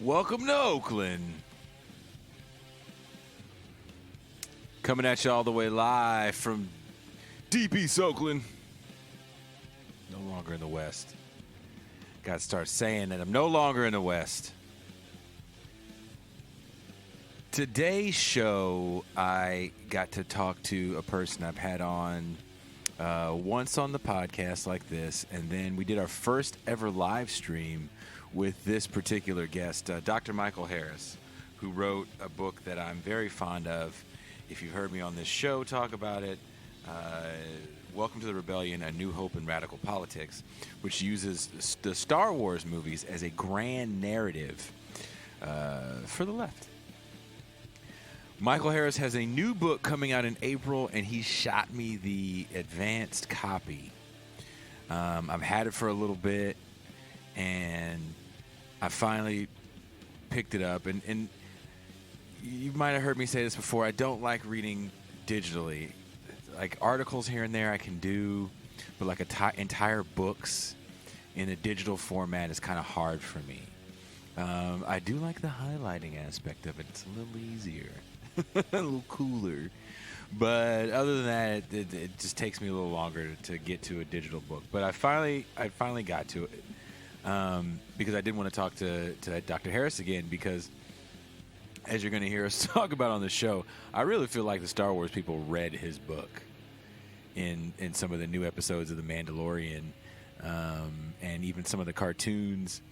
Welcome to Oakland. Coming at you all the way live from Deep East Oakland. No longer in the West. Got to start saying that I'm no longer in the West. Today's show, I got to talk to a person I've had on once on the podcast like this, and then we did our first ever live stream with this particular guest, Dr. Michael Harris, who wrote a book that I'm very fond of. If you've heard me on this show talk about it, Welcome to the Rebellion, A New Hope in Radical Politics, which uses the Star Wars movies as a grand narrative for the left. Michael Harris has a new book coming out in April, and he shot me the advanced copy. I've had it for a little bit, and I finally picked it up. And you might have heard me say this before. I don't like reading digitally. Like articles here and there I can do, but like entire books in a digital format is kind of hard for me. I do like the highlighting aspect of it. It's a little easier. A little cooler, but other than that, it just takes me a little longer to get to a digital book. But I finally got to it because I did want to talk to Dr. Harris again, because as you're going to hear us talk about on the show, I really feel like the Star Wars people read his book in some of the new episodes of The Mandalorian, and even some of the cartoons,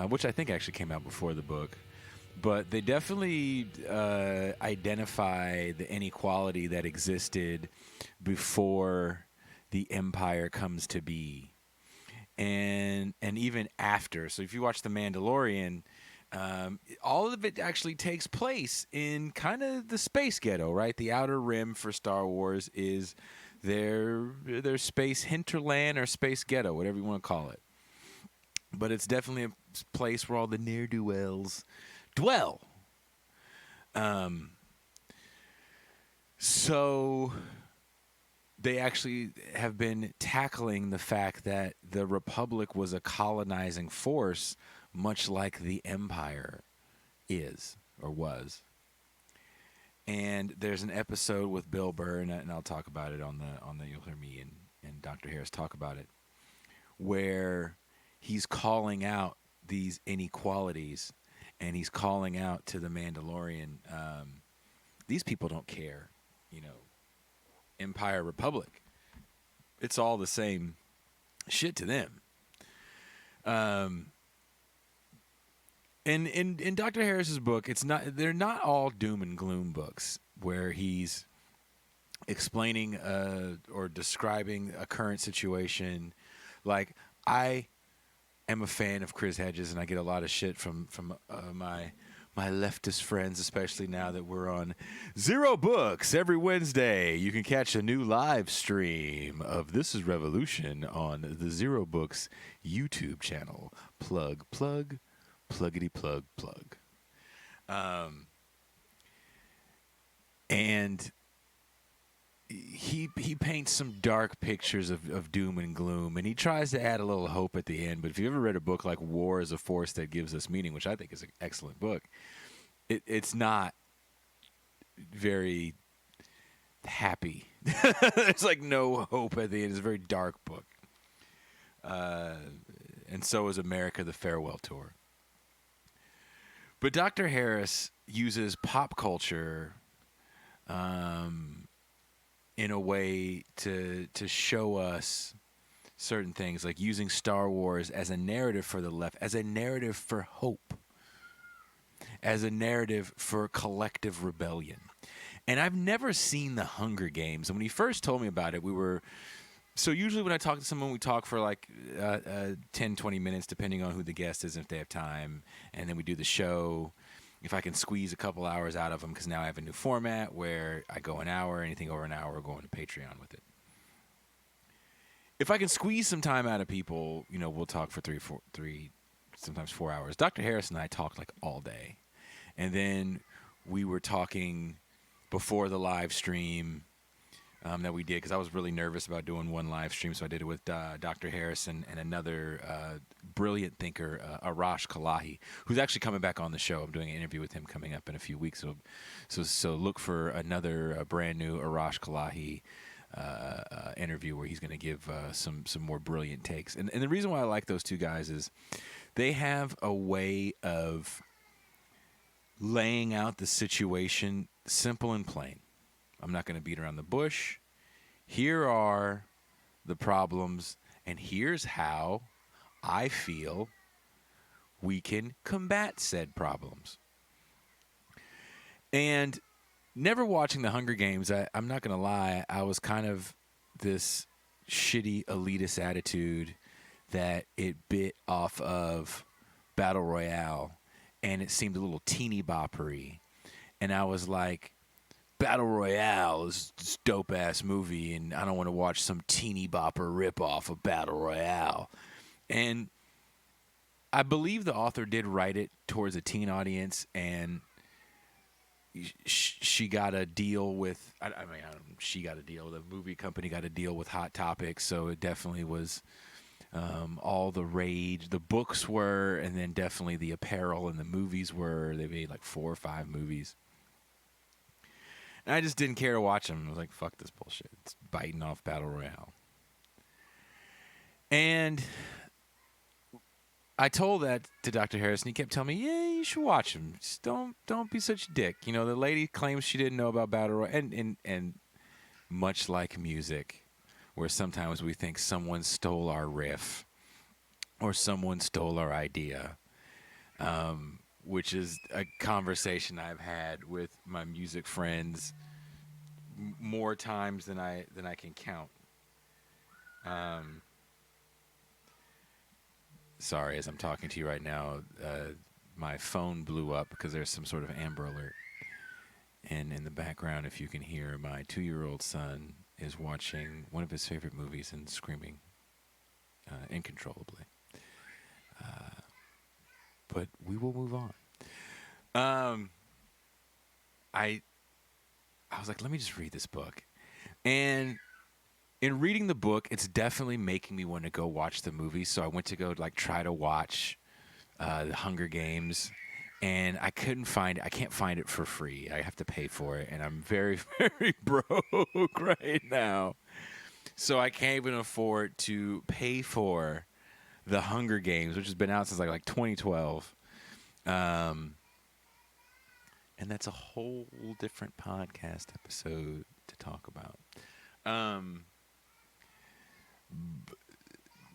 which I think actually came out before the book. But they definitely identify the inequality that existed before the empire comes to be, and even after. So if you watch The Mandalorian, all of it actually takes place in kind of the space ghetto, right? The outer rim for Star Wars is their space hinterland or space ghetto, whatever you want to call it. But it's definitely a place where all the ne'er-do-wells dwell. So they actually have been tackling the fact that the Republic was a colonizing force, much like the Empire is or was. And there's an episode with Bill Burr, and I'll talk about it on the you'll hear me and Dr. Harris talk about it, where he's calling out these inequalities. And he's calling out to the Mandalorian, these people don't care, Empire, Republic. It's all the same shit to them. And in Dr. Harris's book, they're not all doom and gloom books where he's explaining or describing a current situation. Like, I am a fan of Chris Hedges, and I get a lot of shit from my leftist friends, especially now that we're on Zero Books every Wednesday. You can catch a new live stream of This is Revolution on the Zero Books YouTube channel. Plug, pluggity plug. And he paints some dark pictures of doom and gloom, and he tries to add a little hope at the end. But if you ever read a book like War is a Force That Gives Us Meaning, which I think is an excellent book, it's not very happy. There's like no hope at the end. It's a very dark book. And so is America, the Farewell Tour. But Dr. Harris uses pop culture in a way to show us certain things, like using Star Wars as a narrative for the left, as a narrative for hope, as a narrative for collective rebellion. And I've never seen The Hunger Games. And when he first told me about it, so usually when I talk to someone, we talk for like 10, 20 minutes, depending on who the guest is and if they have time. And then we do the show. If I can squeeze a couple hours out of them, because now I have a new format where I go an hour, anything over an hour, we're going to Patreon with it. If I can squeeze some time out of people, we'll talk for three, sometimes 4 hours. Dr. Harris and I talked like all day. And then we were talking before the live stream that we did, because I was really nervous about doing one live stream, so I did it with Dr. Harris and another brilliant thinker, Arash Kalahi, who's actually coming back on the show. I'm doing an interview with him coming up in a few weeks. So look for another brand new Arash Kalahi interview where he's going to give some more brilliant takes. And the reason why I like those two guys is they have a way of laying out the situation simple and plain. I'm not going to beat around the bush. Here are the problems, and here's how I feel we can combat said problems. And never watching the Hunger Games, I'm not going to lie, I was kind of this shitty elitist attitude that it bit off of Battle Royale, and it seemed a little teeny boppery. And I was like, Battle Royale is this dope-ass movie, and I don't want to watch some teeny bopper ripoff of Battle Royale. And I believe the author did write it towards a teen audience, and she got a deal with, she got a deal, the movie company got a deal with Hot Topics, so it definitely was all the rage. The books were, and then definitely the apparel and the movies were. They made like 4 or 5 movies. And I just didn't care to watch them. I was like, fuck this bullshit. It's biting off Battle Royale. And I told that to Dr. Harris, and he kept telling me, yeah, you should watch them. Just don't be such a dick. You know, the lady claims she didn't know about Battle Royale. And much like music, where sometimes we think someone stole our riff or someone stole our idea, which is a conversation I've had with my music friends more times than I can count. Sorry, as I'm talking to you right now, my phone blew up because there's some sort of Amber Alert. And in the background, if you can hear, my 2-year-old son is watching one of his favorite movies and screaming incontrollably. But we will move on. I was like, let me just read this book. And in reading the book, it's definitely making me want to go watch the movie. So I went to go try to watch the Hunger Games, and I couldn't find it. I can't find it for free. I have to pay for it, and I'm very, very broke right now. So I can't even afford to pay for the Hunger Games, which has been out since like 2012. And that's a whole different podcast episode to talk about.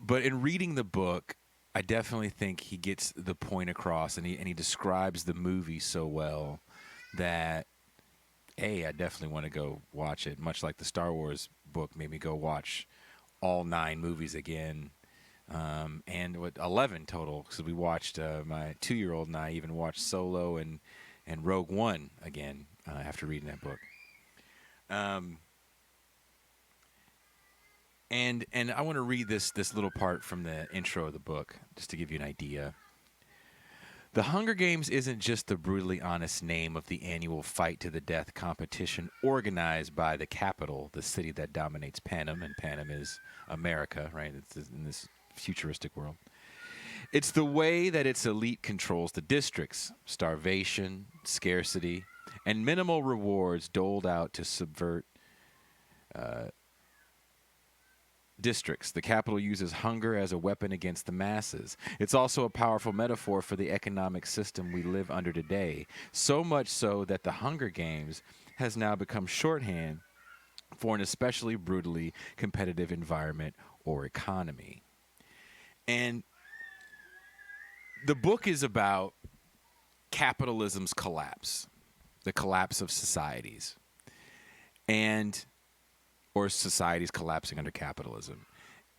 But in reading the book, I definitely think he gets the point across, and he describes the movie so well that, I definitely want to go watch it. Much like the Star Wars book made me go watch all 9 movies again, and 11 total, because we watched, my 2-year-old and I even watched Solo and Rogue One again after reading that book. And I want to read this little part from the intro of the book, just to give you an idea. The Hunger Games isn't just the brutally honest name of the annual fight-to-the-death competition organized by the Capitol, the city that dominates Panem, and Panem is America, right? It's in this futuristic world. It's the way that its elite controls the districts, starvation, scarcity, and minimal rewards doled out to subvert districts. The Capitol uses hunger as a weapon against the masses. It's also a powerful metaphor for the economic system we live under today, so much so that the Hunger Games has now become shorthand for an especially brutally competitive environment or economy. And the book is about capitalism's collapse, the collapse of societies, or societies collapsing under capitalism.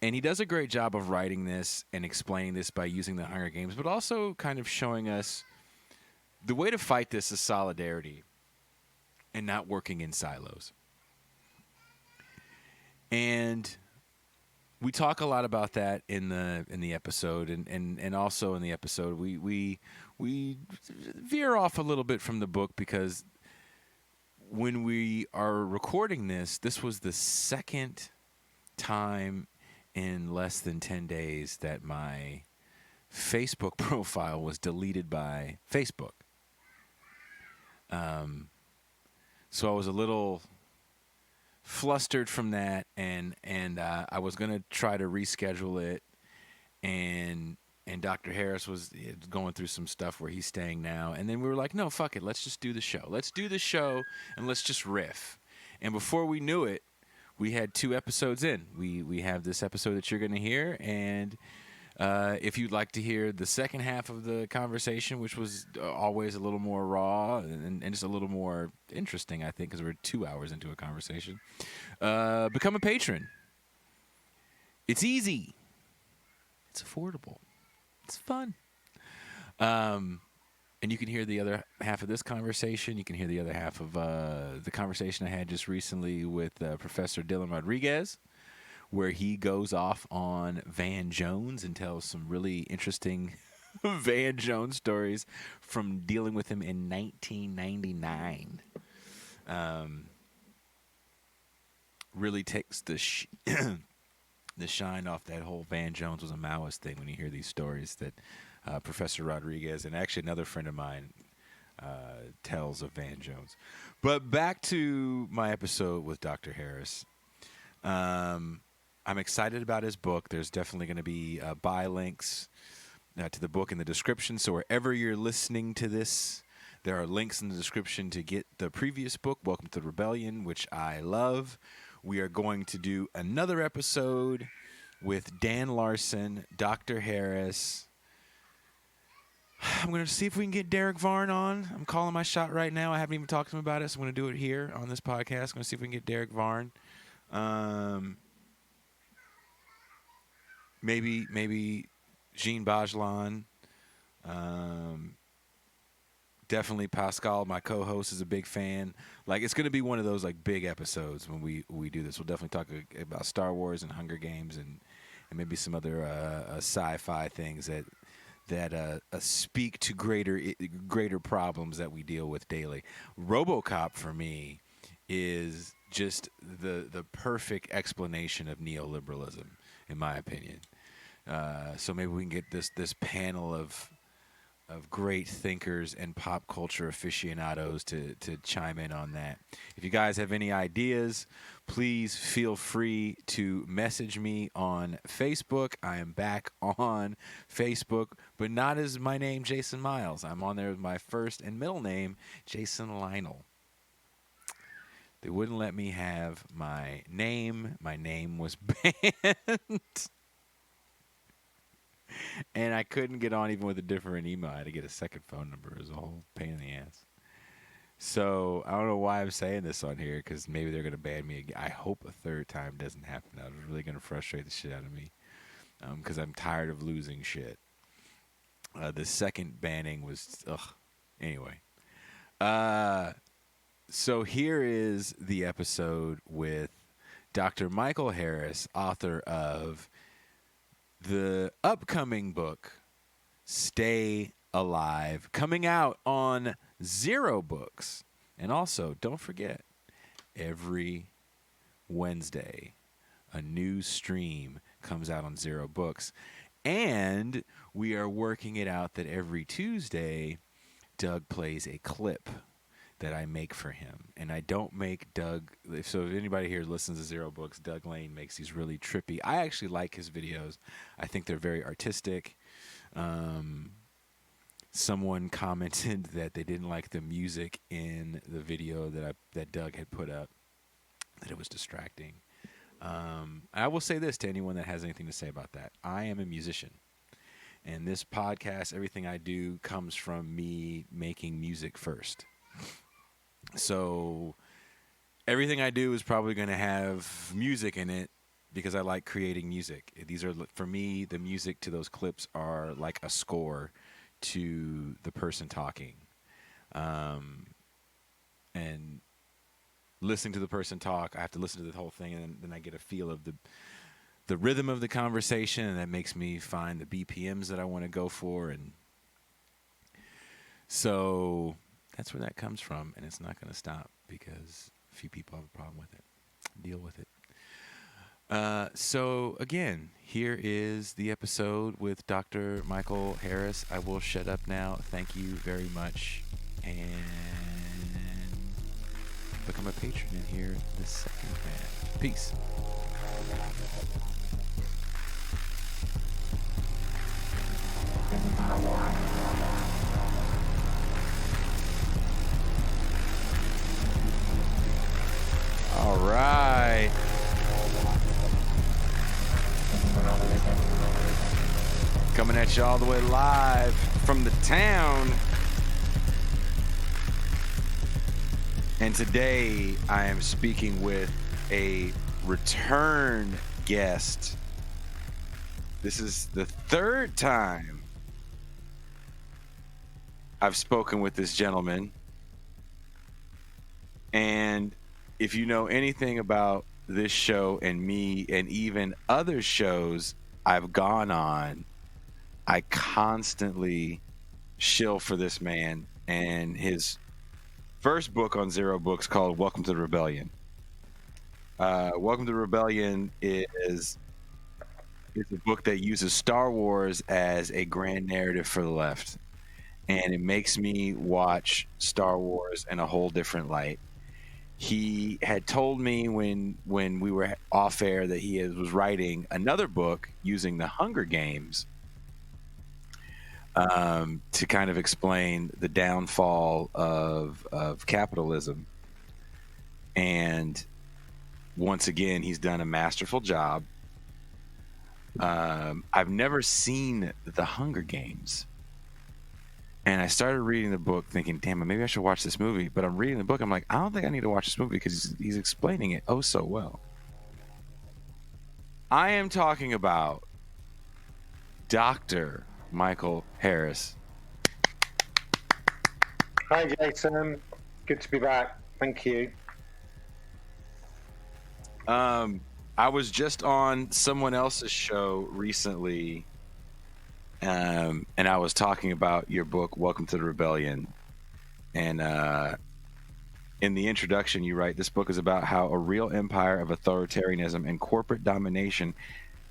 And he does a great job of writing this and explaining this by using the Hunger Games, but also kind of showing us the way to fight this is solidarity and not working in silos. And we talk a lot about that in the episode, and also in the episode we veer off a little bit from the book, because when we are recording this was the second time in less than 10 days that my Facebook profile was deleted by Facebook. So I was a little flustered from that, and I was gonna try to reschedule it, and Dr. Harris was going through some stuff where he's staying now, and then we were like, no, fuck it, let's just do the show. Let's do the show, and let's just riff. And before we knew it, we had 2 episodes in. We have this episode that you're gonna hear, and if you'd like to hear the second half of the conversation, which was always a little more raw and just a little more interesting, I think, because we're 2 hours into a conversation, become a patron. It's easy. It's affordable. It's fun. And you can hear the other half of this conversation. You can hear the other half of the conversation I had just recently with Professor Dylan Rodriguez, where he goes off on Van Jones and tells some really interesting Van Jones stories from dealing with him in 1999. Really takes the the shine off that whole Van Jones was a Maoist thing when you hear these stories that Professor Rodriguez and actually another friend of mine tells of Van Jones. But back to my episode with Dr. Harris. I'm excited about his book. There's definitely going to be buy links to the book in the description. So wherever you're listening to this, there are links in the description to get the previous book, Welcome to the Rebellion, which I love. We are going to do another episode with Dan Larson, Dr. Harris. I'm going to see if we can get Derek Varn on. I'm calling my shot right now. I haven't even talked to him about it, so I'm going to do it here on this podcast. I'm going to see if we can get Derek Varn. Maybe Jean Bajlan. Definitely Pascal, my co-host, is a big fan. Like, it's going to be one of those like big episodes when we do this. We'll definitely talk about Star Wars and Hunger Games and maybe some other sci-fi things that speak to greater problems that we deal with daily. RoboCop for me is just the perfect explanation of neoliberalism, in my opinion. So maybe we can get this panel of great thinkers and pop culture aficionados to chime in on that. If you guys have any ideas, please feel free to message me on Facebook. I am back on Facebook, but not as my name, Jason Miles. I'm on there with my first and middle name, Jason Lionel. They wouldn't let me have my name. My name was banned. And I couldn't get on even with a different email. I had to get a second phone number. It was a whole pain in the ass. So I don't know why I'm saying this on here, because maybe they're going to ban me again. I hope a third time doesn't happen. That was really going to frustrate the shit out of me, because I'm tired of losing shit. The second banning was, Anyway. So here is the episode with Dr. Michael Harris, author of the upcoming book, Stay Alive, coming out on Zero Books. And also, don't forget, every Wednesday, a new stream comes out on Zero Books. And we are working it out that every Tuesday, Doug plays a clip that I make for him. And I don't make Doug, so if anybody here listens to Zero Books, Doug Lane makes these really trippy. I actually like his videos. I think they're very artistic. Someone commented that they didn't like the music in the video that Doug had put up, that it was distracting. I will say this to anyone that has anything to say about that. I am a musician. And this podcast, everything I do comes from me making music first. So everything I do is probably going to have music in it because I like creating music. These are, for me, the music to those clips are like a score to the person talking. And listening to the person talk, I have to listen to the whole thing, and then I get a feel of the rhythm of the conversation, and that makes me find the BPMs that I want to go for. And so that's where that comes from, and it's not going to stop because a few people have a problem with it. Deal with it. So again, here is the episode with Dr. Michael Harris. I will shut up now. Thank you very much, and become a patron in here this second half. Peace. All right. Coming at you all the way live from the town. And today I am speaking with a return guest. This is the third time I've spoken with this gentleman. And if you know anything about this show and me and even other shows I've gone on, I constantly shill for this man and his first book on Zero Books called Welcome to the Rebellion. Welcome to the Rebellion is a book that uses Star Wars as a grand narrative for the left. And it makes me watch Star Wars in a whole different light. He had told me when we were off air that he was writing another book using the Hunger Games to kind of explain the downfall of capitalism. And once again, he's done a masterful job. I've never seen the Hunger Games. And I started reading the book thinking, damn, maybe I should watch this movie. But I'm reading the book. I'm like, I don't think I need to watch this movie because he's explaining it oh so well. I am talking about Dr. Michael Harris. Hi, Jason. Good to be back. Thank you. I was just on someone else's show recently, and I was talking about your book, Welcome to the Rebellion. And in the introduction, you write, this book is about how a real empire of authoritarianism and corporate domination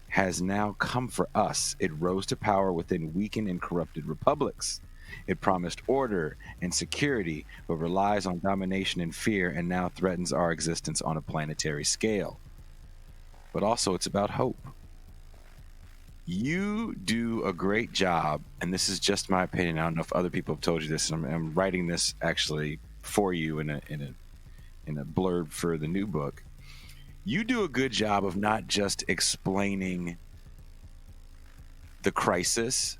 has now come for us. It rose to power within weakened and corrupted republics. It promised order and security, but relies on domination and fear, and now threatens our existence on a planetary scale. But also, it's about hope. You do a great job, and this is just my opinion. I don't know if other people have told you this. I'm writing this actually for you in a blurb for the new book. You do a good job of not just explaining the crisis,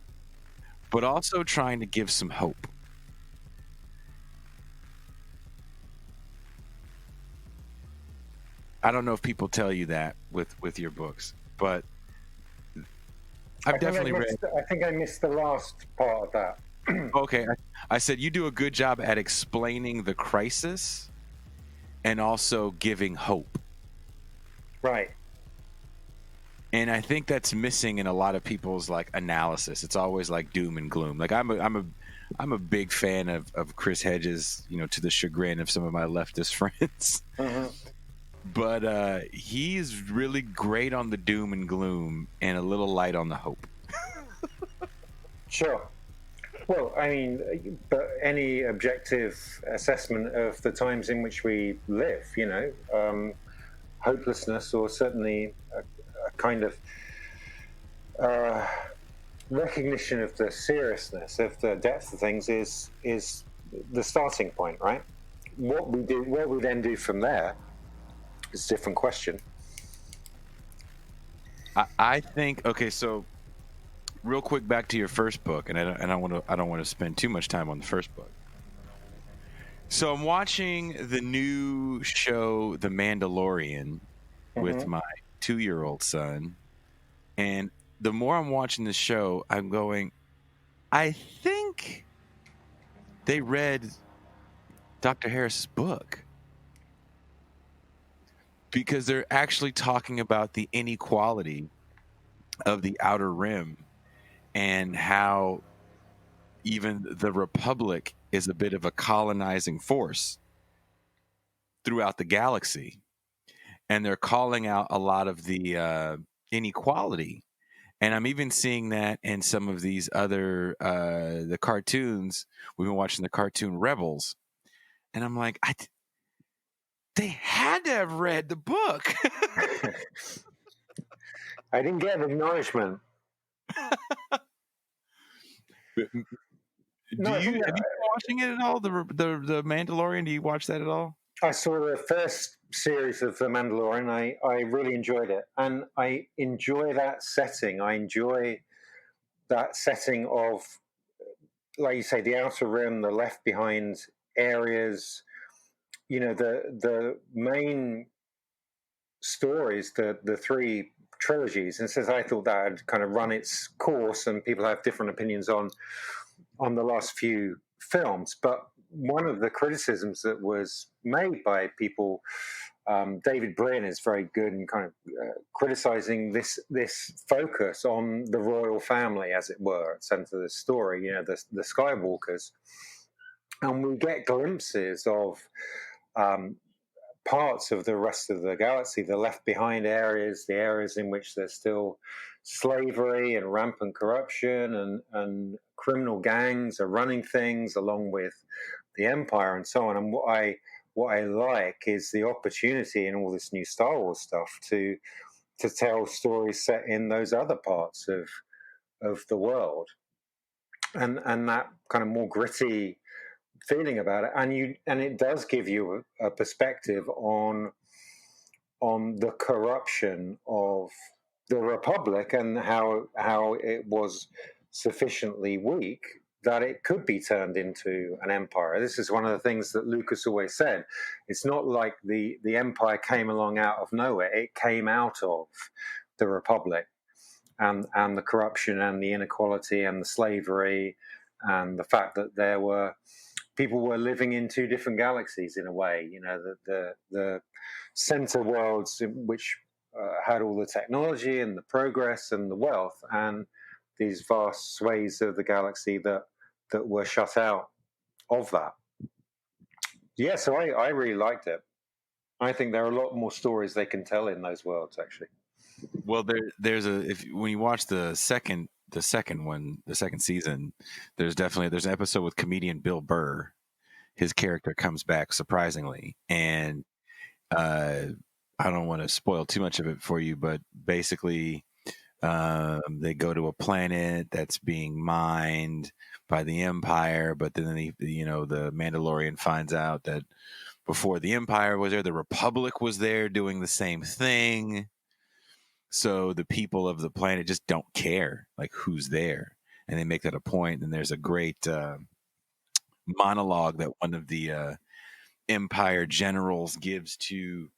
but also trying to give some hope. I don't know if people tell you that with your books, but I've definitely read. I think I missed the last part of that. Okay, I said you do a good job at explaining the crisis and also giving hope. Right. And I think that's missing in a lot of people's like analysis. It's always like doom and gloom. Like I'm a big fan of Chris Hedges, you know, to the chagrin of some of my leftist friends. Mm-hmm. But he's really great on the doom and gloom and a little light on the hope. Sure. Well, I mean, but any objective assessment of the times in which we live, you know, hopelessness or certainly a kind of recognition of the seriousness of the depth of things is the starting point, right? What we then do from there is a different question. I think okay, so real quick back to your first book, and I don't want to spend too much time on the first book. So I'm watching the new show, The Mandalorian, with my 2-year-old son, and the more I'm watching the show, I'm going, I think they read Dr. Harris's book. Because they're actually talking about the inequality of the Outer Rim and how even the Republic is a bit of a colonizing force throughout the galaxy. and they're calling out a lot of the inequality. And I'm even seeing that in some of these other the cartoons. We've been watching the cartoon Rebels, and I'm like, they had to have read the book. I didn't get an acknowledgement. Have you been watching it at all? The Mandalorian? Do you watch that at all? I saw the first series of The Mandalorian. I really enjoyed it, and I enjoy that setting. I enjoy that setting of, like you say, the Outer Rim, the Left Behind areas. You know, the main stories, the three trilogies, and since I thought that had kind of run its course, and people have different opinions on the last few films. But one of the criticisms that was made by people, David Brin is very good in kind of criticizing this focus on the royal family, as it were, at center of the story. You know, the Skywalkers, and we get glimpses of parts of the rest of the galaxy, the left behind areas, the areas in which there's still slavery and rampant corruption, and criminal gangs are running things along with the Empire and so on. And what I like is the opportunity in all this new Star Wars stuff to tell stories set in those other parts of the world, and that kind of more gritty feeling about it, and it does give you a perspective on the corruption of the Republic, and how it was sufficiently weak that it could be turned into an empire. This is one of the things that Lucas always said. It's not like the Empire came along out of nowhere. It came out of the Republic, and the corruption and the inequality and the slavery and the fact that there were people were living in two different galaxies in a way. You know, the center worlds, which had all the technology and the progress and the wealth, and these vast swathes of the galaxy that were shut out of that. Yeah, so I really liked it. I think there are a lot more stories they can tell in those worlds, actually. Well, there's when you watch the second season, there's an episode with comedian Bill Burr. His character comes back surprisingly, and I don't want to spoil too much of it for you, but basically, they go to a planet that's being mined by the Empire, but then the Mandalorian finds out that before the Empire was there, the Republic was there doing the same thing. So the people of the planet just don't care, like, who's there, and they make that a point. And there's a great monologue that one of the Empire generals gives to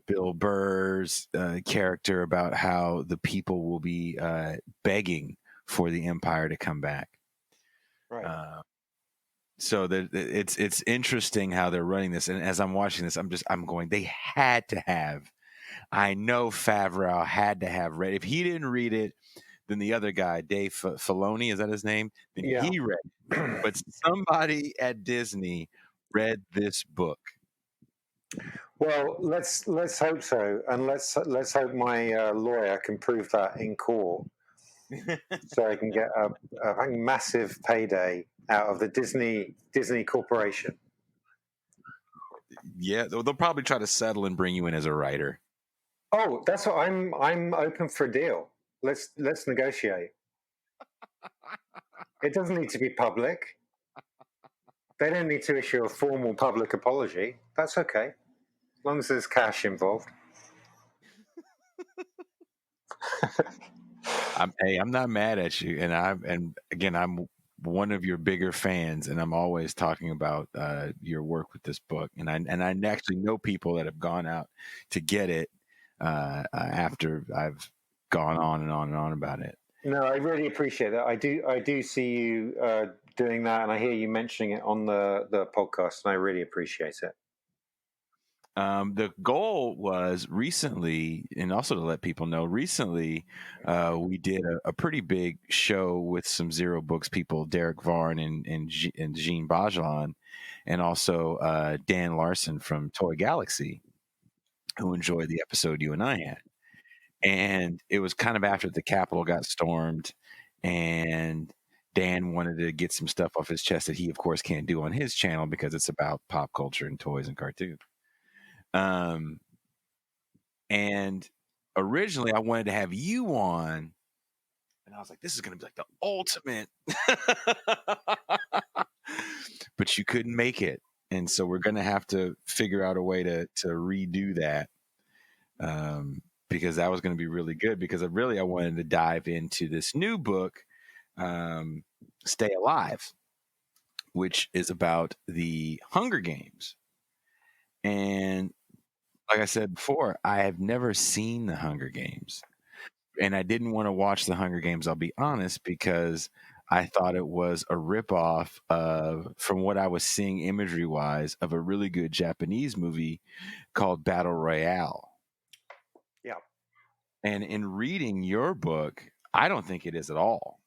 Bill Burr's character about how the people will be begging for the Empire to come back. Right. So it's interesting how they're running this. And as I'm watching this, I'm going, they had to have. I know Favreau had to have read. If he didn't read it, then the other guy, Dave Filoni, is that his name? Then he read it. But somebody at Disney read this book. Well, let's hope so, and let's hope my lawyer can prove that in court, so I can get a massive payday out of the Disney Corporation. Yeah, they'll probably try to settle and bring you in as a writer. Oh, that's what I'm open for a deal. Let's negotiate. It doesn't need to be public. They don't need to issue a formal public apology. That's okay, as long as there's cash involved. I'm not mad at you, and again, I'm one of your bigger fans, and I'm always talking about your work with this book, and I actually know people that have gone out to get it after I've gone on and on and on about it. No, I really appreciate that. I do see you doing that, and I hear you mentioning it on the podcast, and I really appreciate it. The goal was recently, and also to let people know, recently we did a pretty big show with some Zero Books people, Derek Varn and Jean Bajan, and also Dan Larson from Toy Galaxy. who enjoyed the episode you and I had. And it was kind of after the Capitol got stormed, and Dan wanted to get some stuff off his chest that he, of course, can't do on his channel because it's about pop culture and toys and cartoons. And originally, I wanted to have you on, and I was like, this is going to be like the ultimate. But you couldn't make it. And so we're going to have to figure out a way to redo that. Because that was going to be really good, because I wanted to dive into this new book, Stay Alive, which is about the Hunger Games. And like I said before, I have never seen the Hunger Games, and I didn't want to watch the Hunger Games, I'll be honest, because I thought it was a ripoff of, from what I was seeing imagery wise, of a really good Japanese movie called Battle Royale. Yeah. And in reading your book, I don't think it is at all.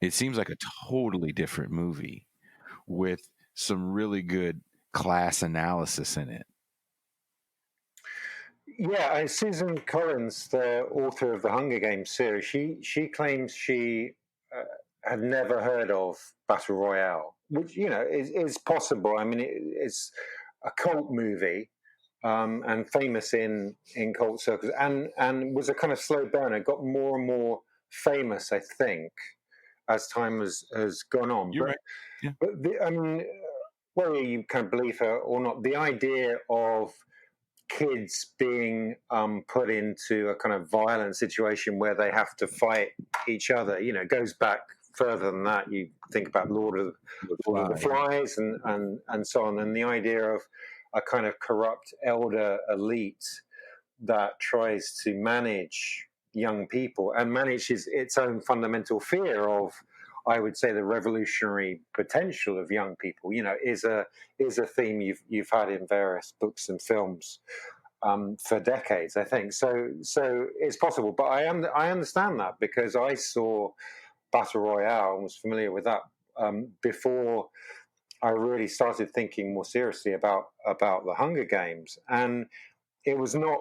It seems like a totally different movie with some really good class analysis in it. Yeah, Susan Collins, the author of the Hunger Games series, she claims she had never heard of Battle Royale, which, you know, is possible. I mean, it's a cult movie, and famous in cult circles, and was a kind of slow burner. Got more and more famous, I think, as time has gone on. You're right. Yeah. But I mean, whether you kind of believe her or not, the idea of kids being put into a kind of violent situation where they have to fight each other, you know, goes back further than that. You think about Lord of the Flies and so on, and the idea of a kind of corrupt elder elite that tries to manage young people and manages its own fundamental fear of, I would say, the revolutionary potential of young people, you know, is a theme you've had in various books and films for decades, I think. So it's possible, but I understand that because I saw Battle Royale and was familiar with that before I really started thinking more seriously about the Hunger Games, and it was not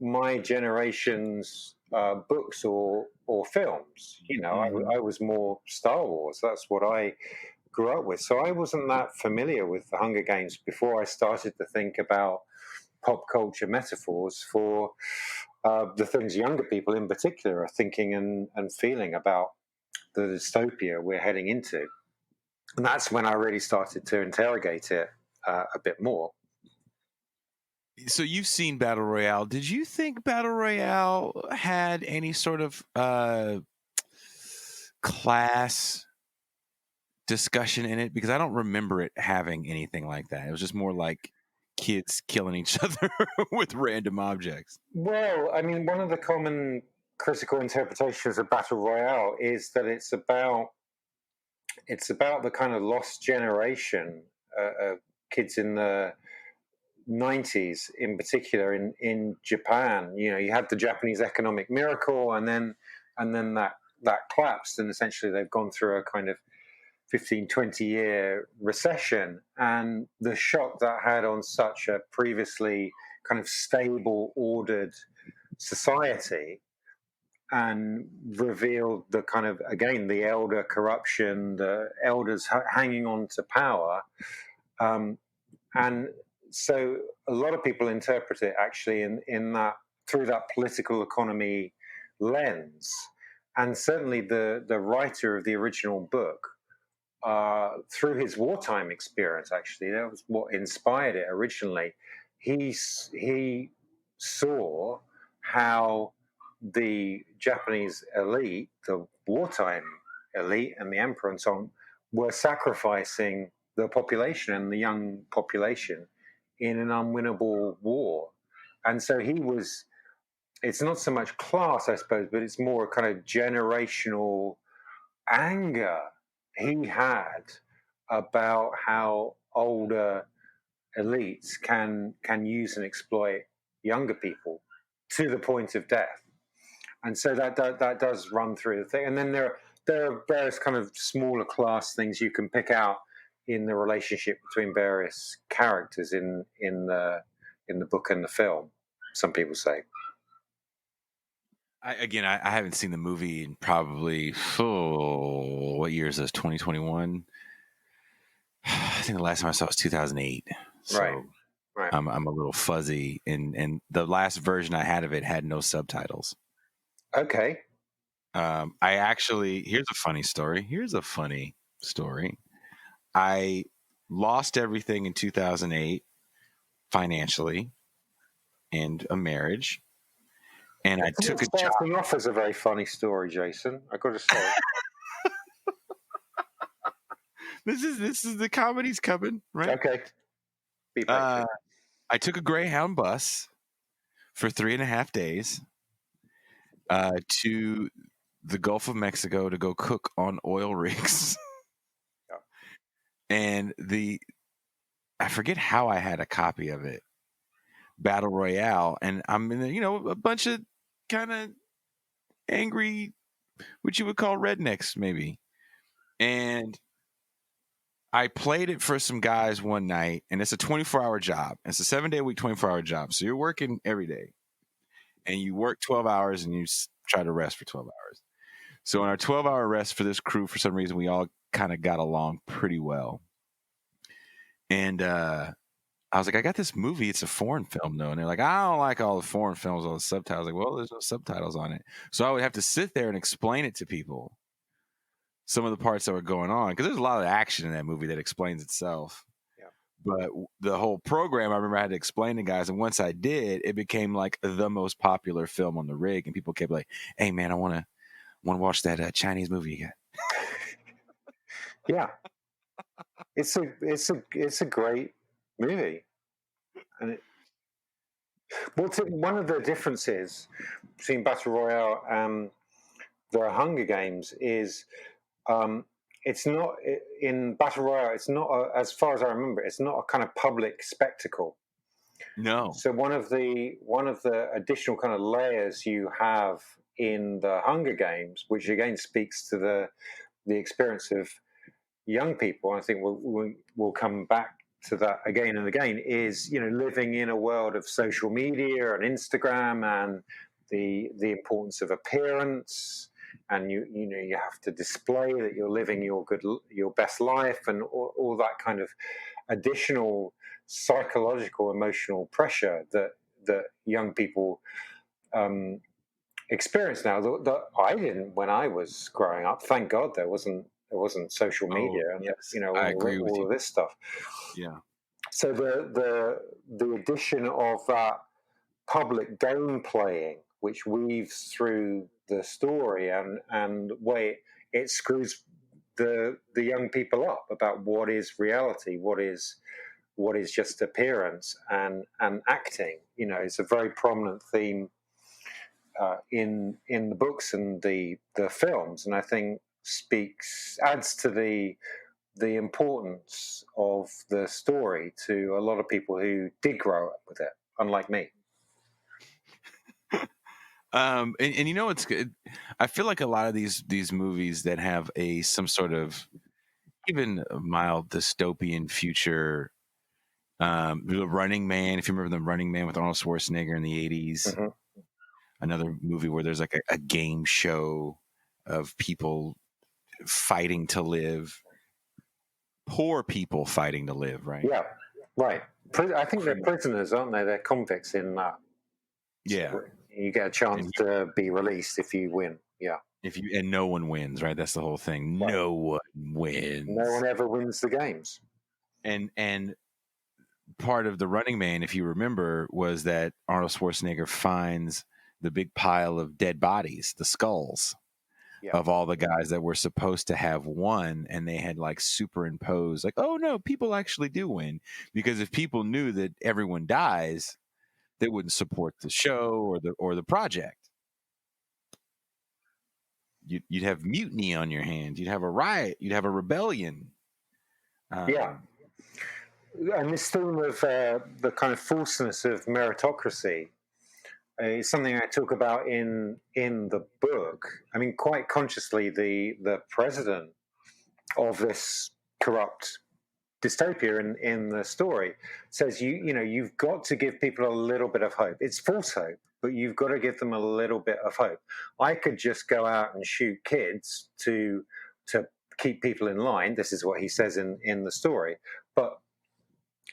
my generation's books or films. You know, I was more Star Wars. That's what I grew up with. So I wasn't that familiar with the Hunger Games before I started to think about pop culture metaphors for the things younger people in particular are thinking and feeling about the dystopia we're heading into. And that's when I really started to interrogate it a bit more. So you've seen Battle Royale. Did you think Battle Royale had any sort of class discussion in it? Because I don't remember it having anything like that. It was just more like kids killing each other with random objects. Well, I mean, one of the common critical interpretations of Battle Royale is that it's about the kind of lost generation of kids in the 90s, in particular in Japan. You know, you had the Japanese economic miracle, and then that collapsed, and essentially they've gone through a kind of 15-20 year recession, and the shock that had on such a previously kind of stable, ordered society, and revealed the kind of, again, the elder corruption, the elders hanging on to power, and so a lot of people interpret it actually in that, through that political economy lens, and certainly the writer of the original book, through his wartime experience, actually, that was what inspired it originally. He saw how the Japanese elite, the wartime elite, and the emperor and so on, were sacrificing the population and the young population in an unwinnable war. And so it's not so much class, I suppose, but it's more a kind of generational anger he had about how older elites can use and exploit younger people to the point of death. And so that does run through the thing. And then there are various kind of smaller class things you can pick out in the relationship between various characters in the in the book and the film. Some people say. I haven't seen the movie in probably what year is this? 2021. I think the last time I saw it was 2008. So Right. I'm a little fuzzy, and the last version I had of it had no subtitles. Okay. I actually, here's a funny story. I lost everything in 2008 financially and a marriage, and I took a job. Starting off as a very funny story, Jason. I got to say. This is the comedy's coming, right? Okay. Be patient. I took a Greyhound bus for 3.5 days to the Gulf of Mexico to go cook on oil rigs. And I forget how I had a copy of it, Battle Royale, and I'm in a bunch of kind of angry, what you would call rednecks maybe, and I played it for some guys one night, and it's a 24-hour job. It's a 7-day-a-week, 24-hour job. So you're working every day, and you work 12 hours, and you try to rest for 12 hours. So in our 12-hour rest for this crew, for some reason, we all kind of got along pretty well. And I was like, I got this movie. It's a foreign film, though. And they're like, I don't like all the foreign films, all the subtitles. Like, well, there's no subtitles on it. So I would have to sit there and explain it to people, some of the parts that were going on, because there's a lot of action in that movie that explains itself. Yeah. But the whole program, I remember I had to explain to guys, and once I did, it became like the most popular film on the rig, and people kept like, "Hey, man, I want to watch that Chinese movie again." Yeah, it's a great movie, and one of the differences between Battle Royale and the Hunger Games is it's not in Battle Royale. It's not, as far as I remember, it's not a kind of public spectacle. No. So one of the additional kind of layers you have in the Hunger Games, which again speaks to the experience of young people, and I think we'll come back to that again and again, is living in a world of social media and Instagram and the importance of appearance, and you have to display that you're living your best life, and all that kind of additional psychological emotional pressure that young people experience now that I didn't when I was growing up. Thank God there wasn't social media and yes. I agree with all of this stuff. Yeah. So the addition of that public game playing, which weaves through the story and way it screws the young people up about what is reality, what is just appearance and acting. It's a very prominent theme in the books and the films, and I think adds to the importance of the story to a lot of people who did grow up with it, unlike me. And it's good. I feel like a lot of these movies that have some sort of even a mild dystopian future. The Running Man, if you remember the Running Man with Arnold Schwarzenegger in the 80s. Mm-hmm. Another movie where there's like a game show of people fighting to live, poor people fighting to live, right? Yeah, right. I think they're prisoners, aren't they? They're convicts in that. Yeah. So you get a chance to be released if you win. Yeah. And no one wins, right? That's the whole thing. Right. No one wins. No one ever wins the games. And part of the Running Man, if you remember, was that Arnold Schwarzenegger finds the big pile of dead bodies, the skulls of all the guys that were supposed to have won, and they had like superimposed, like, oh no, people actually do win, because if people knew that everyone dies, they wouldn't support the show or the project. You'd have mutiny on your hands. You'd have a riot. You'd have a rebellion. Yeah. And this theme of the kind of falseness of meritocracy is something I talk about in the book. I mean, quite consciously, the president of this corrupt dystopia in the story says you've got to give people a little bit of hope. It's false hope, but you've got to give them a little bit of hope. I could just go out and shoot kids to keep people in line. This is what he says in the story. But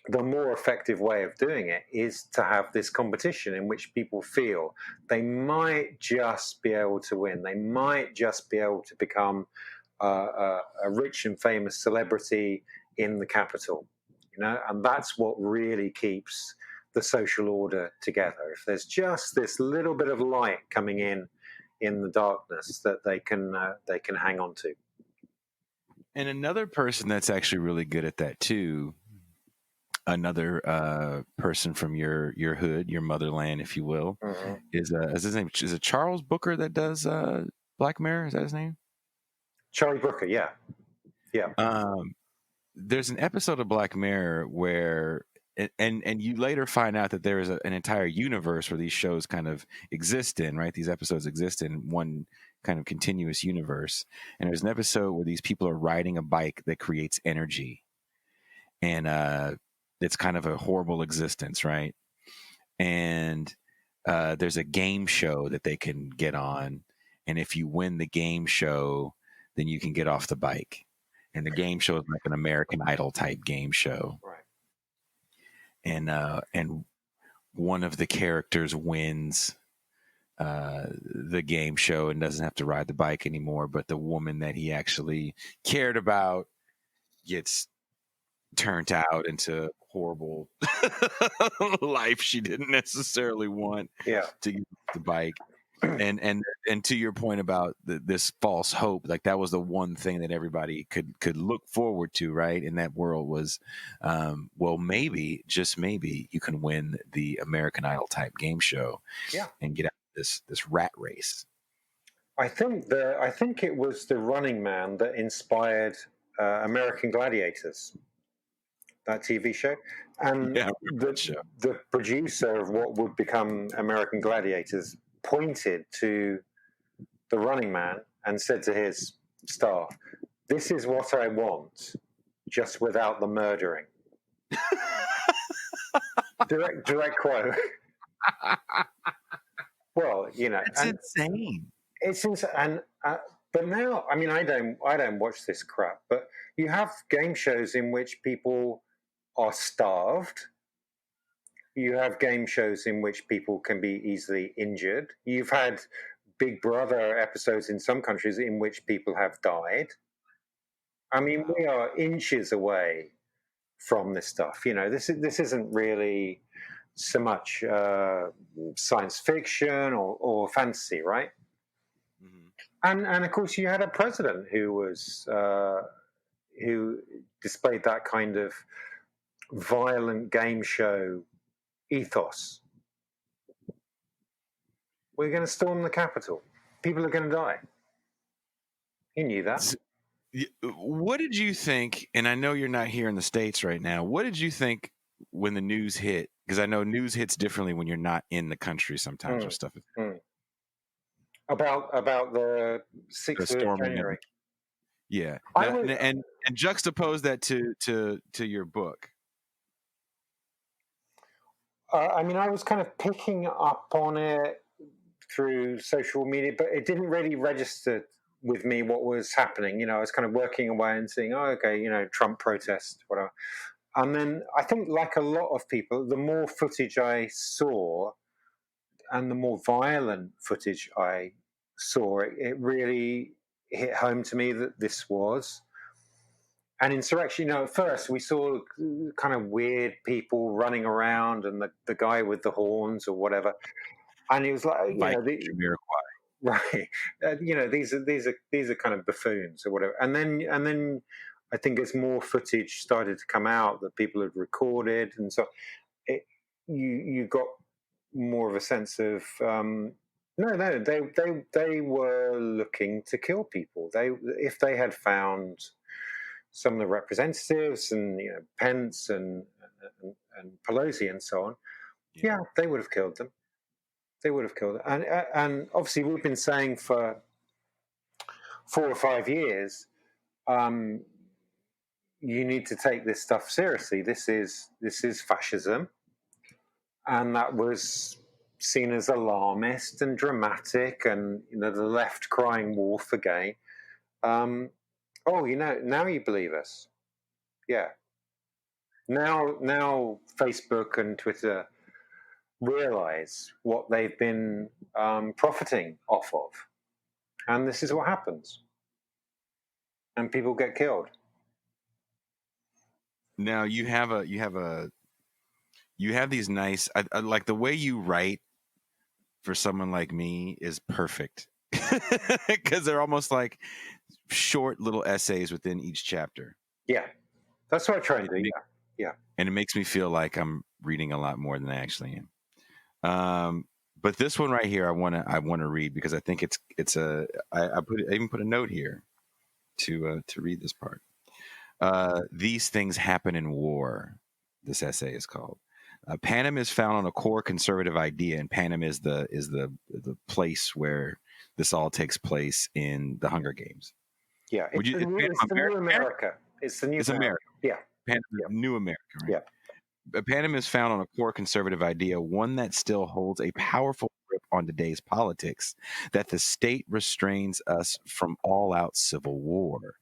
the more effective way of doing it is to have this competition in which people feel they might just be able to win. They might just be able to become a rich and famous celebrity in the capital, and that's what really keeps the social order together. If there's just this little bit of light coming in the darkness that they can hang on to. And another person that's actually really good at that too, another person from your hood, your motherland, if you will, is his name is it Charles Booker that does Black Mirror? Is that his name? Charlie Brooker, yeah. There's an episode of Black Mirror where, and you later find out that there is an entire universe where these shows kind of exist in, right? These episodes exist in one kind of continuous universe. And there's an episode where these people are riding a bike that creates energy. And it's kind of a horrible existence, right? And there's a game show that they can get on. And if you win the game show, then you can get off the bike. And the game show is like an American Idol type game show. Right. And one of the characters wins the game show and doesn't have to ride the bike anymore. But the woman that he actually cared about gets turned out into horrible life she didn't necessarily want to get the bike. And to your point about this false hope, like that was the one thing that everybody could look forward to, right? In that world was, well, maybe, just maybe, you can win the American Idol type game show, and get out of this rat race. I think it was The Running Man that inspired American Gladiators, that TV show, and the producer of what would become American Gladiators pointed to The Running Man and said to his staff, "This is what I want, just without the murdering." direct quote. Well, it's insane. It's insane, but now, I mean, I don't watch this crap, but you have game shows in which people are starved. You have game shows in which people can be easily injured. You've had Big Brother episodes in some countries in which people have died. I mean, we are inches away from this stuff. This isn't really so much science fiction or fantasy, right? Mm-hmm. And of course, you had a president who displayed that kind of violent game show ethos. We're going to storm the Capitol. People are going to die. He knew that. What did you think? And I know you're not here in the States right now. What did you think when the news hit? Because I know news hits differently when you're not in the country sometimes or stuff. About the 6th of January. Yeah. And juxtapose that to your book. I mean, I was kind of picking up on it through social media, but it didn't really register with me what was happening. I was kind of working away and seeing, Trump protest, whatever. And then I think, like a lot of people, the more footage I saw and the more violent footage I saw, it really hit home to me that this was an insurrection. At first we saw kind of weird people running around and the guy with the horns or whatever, and he was like, right? These are kind of buffoons or whatever. And then I think as more footage started to come out that people had recorded, and so you got more of a sense of no, they were looking to kill people. If they had found some of the representatives and Pence and Pelosi and so on, they would have killed them. They would have killed them. And obviously we've been saying for 4 or 5 years, you need to take this stuff seriously. This is fascism, and that was seen as alarmist and dramatic, and the left crying wolf again. Oh, now you believe us. Yeah. Now Facebook and Twitter realize what they've been profiting off of, and this is what happens, and people get killed. Now you have these nice. I like the way you write for someone like me is perfect because they're almost like short little essays within each chapter. Yeah, that's what I try and do. Yeah. And it makes me feel like I'm reading a lot more than I actually am. But this one right here, I want to read because I think I even put a note here to read this part. These things happen in war. This essay is called. Panem is found on a core conservative idea, and Panem is the place where this all takes place in the Hunger Games. Yeah, it's the new America. It's the new America. Yeah. Panem is new America, right? Yeah. Panem is found on a core conservative idea, one that still holds a powerful grip on today's politics, that the state restrains us from all-out civil war.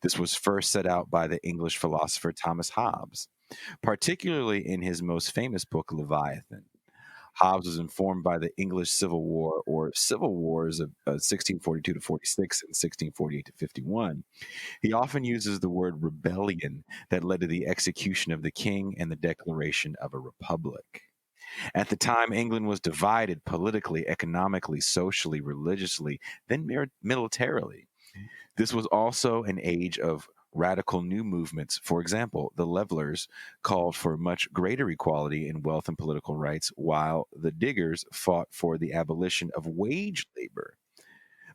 This was first set out by the English philosopher Thomas Hobbes, particularly in his most famous book, Leviathan. Hobbes was informed by the English Civil War or Civil Wars of 1642 to 46 and 1648 to 51. He often uses the word rebellion that led to the execution of the king and the declaration of a republic. At the time, England was divided politically, economically, socially, religiously, then militarily. This was also an age of radical new movements. For example, the Levelers called for much greater equality in wealth and political rights, while the Diggers fought for the abolition of wage labor.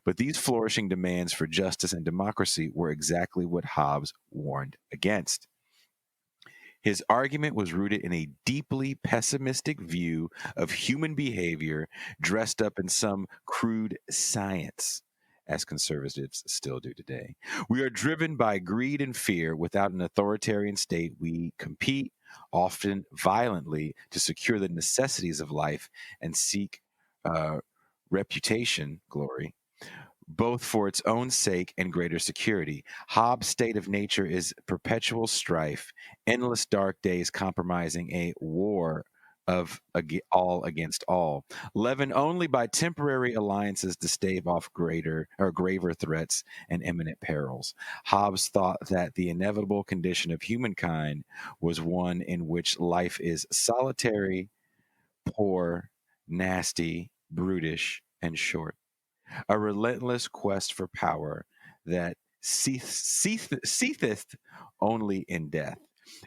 But these flourishing demands for justice and democracy were exactly what Hobbes warned against. His argument was rooted in a deeply pessimistic view of human behavior dressed up in some crude science, as conservatives still do today. We are driven by greed and fear. Without an authoritarian state, we compete, often violently, to secure the necessities of life and seek reputation, glory, both for its own sake and greater security. Hobbes' state of nature is perpetual strife, endless dark days compromising a war of all against all, leavened only by temporary alliances to stave off greater or graver threats and imminent perils. Hobbes thought that the inevitable condition of humankind was one in which life is solitary, poor, nasty, brutish, and short. A relentless quest for power that ceaseth only in death.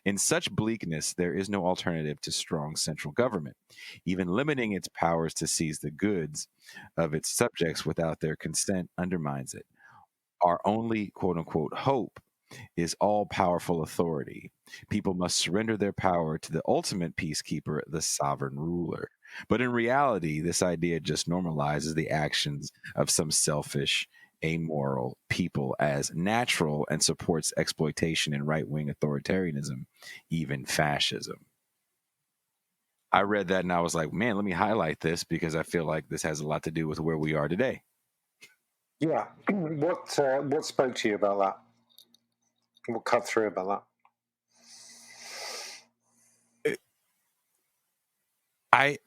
In such bleakness, there is no alternative to strong central government. Even limiting its powers to seize the goods of its subjects without their consent undermines it. Our only quote unquote hope is all powerful authority. People must surrender their power to the ultimate peacekeeper, the sovereign ruler. But in reality, this idea just normalizes the actions of some selfish, amoral people as natural and supports exploitation and right wing authoritarianism, even fascism. I read that and I was like, man, let me highlight this because I feel like this has a lot to do with where we are today. Yeah. What spoke to you about that? What cut through about that?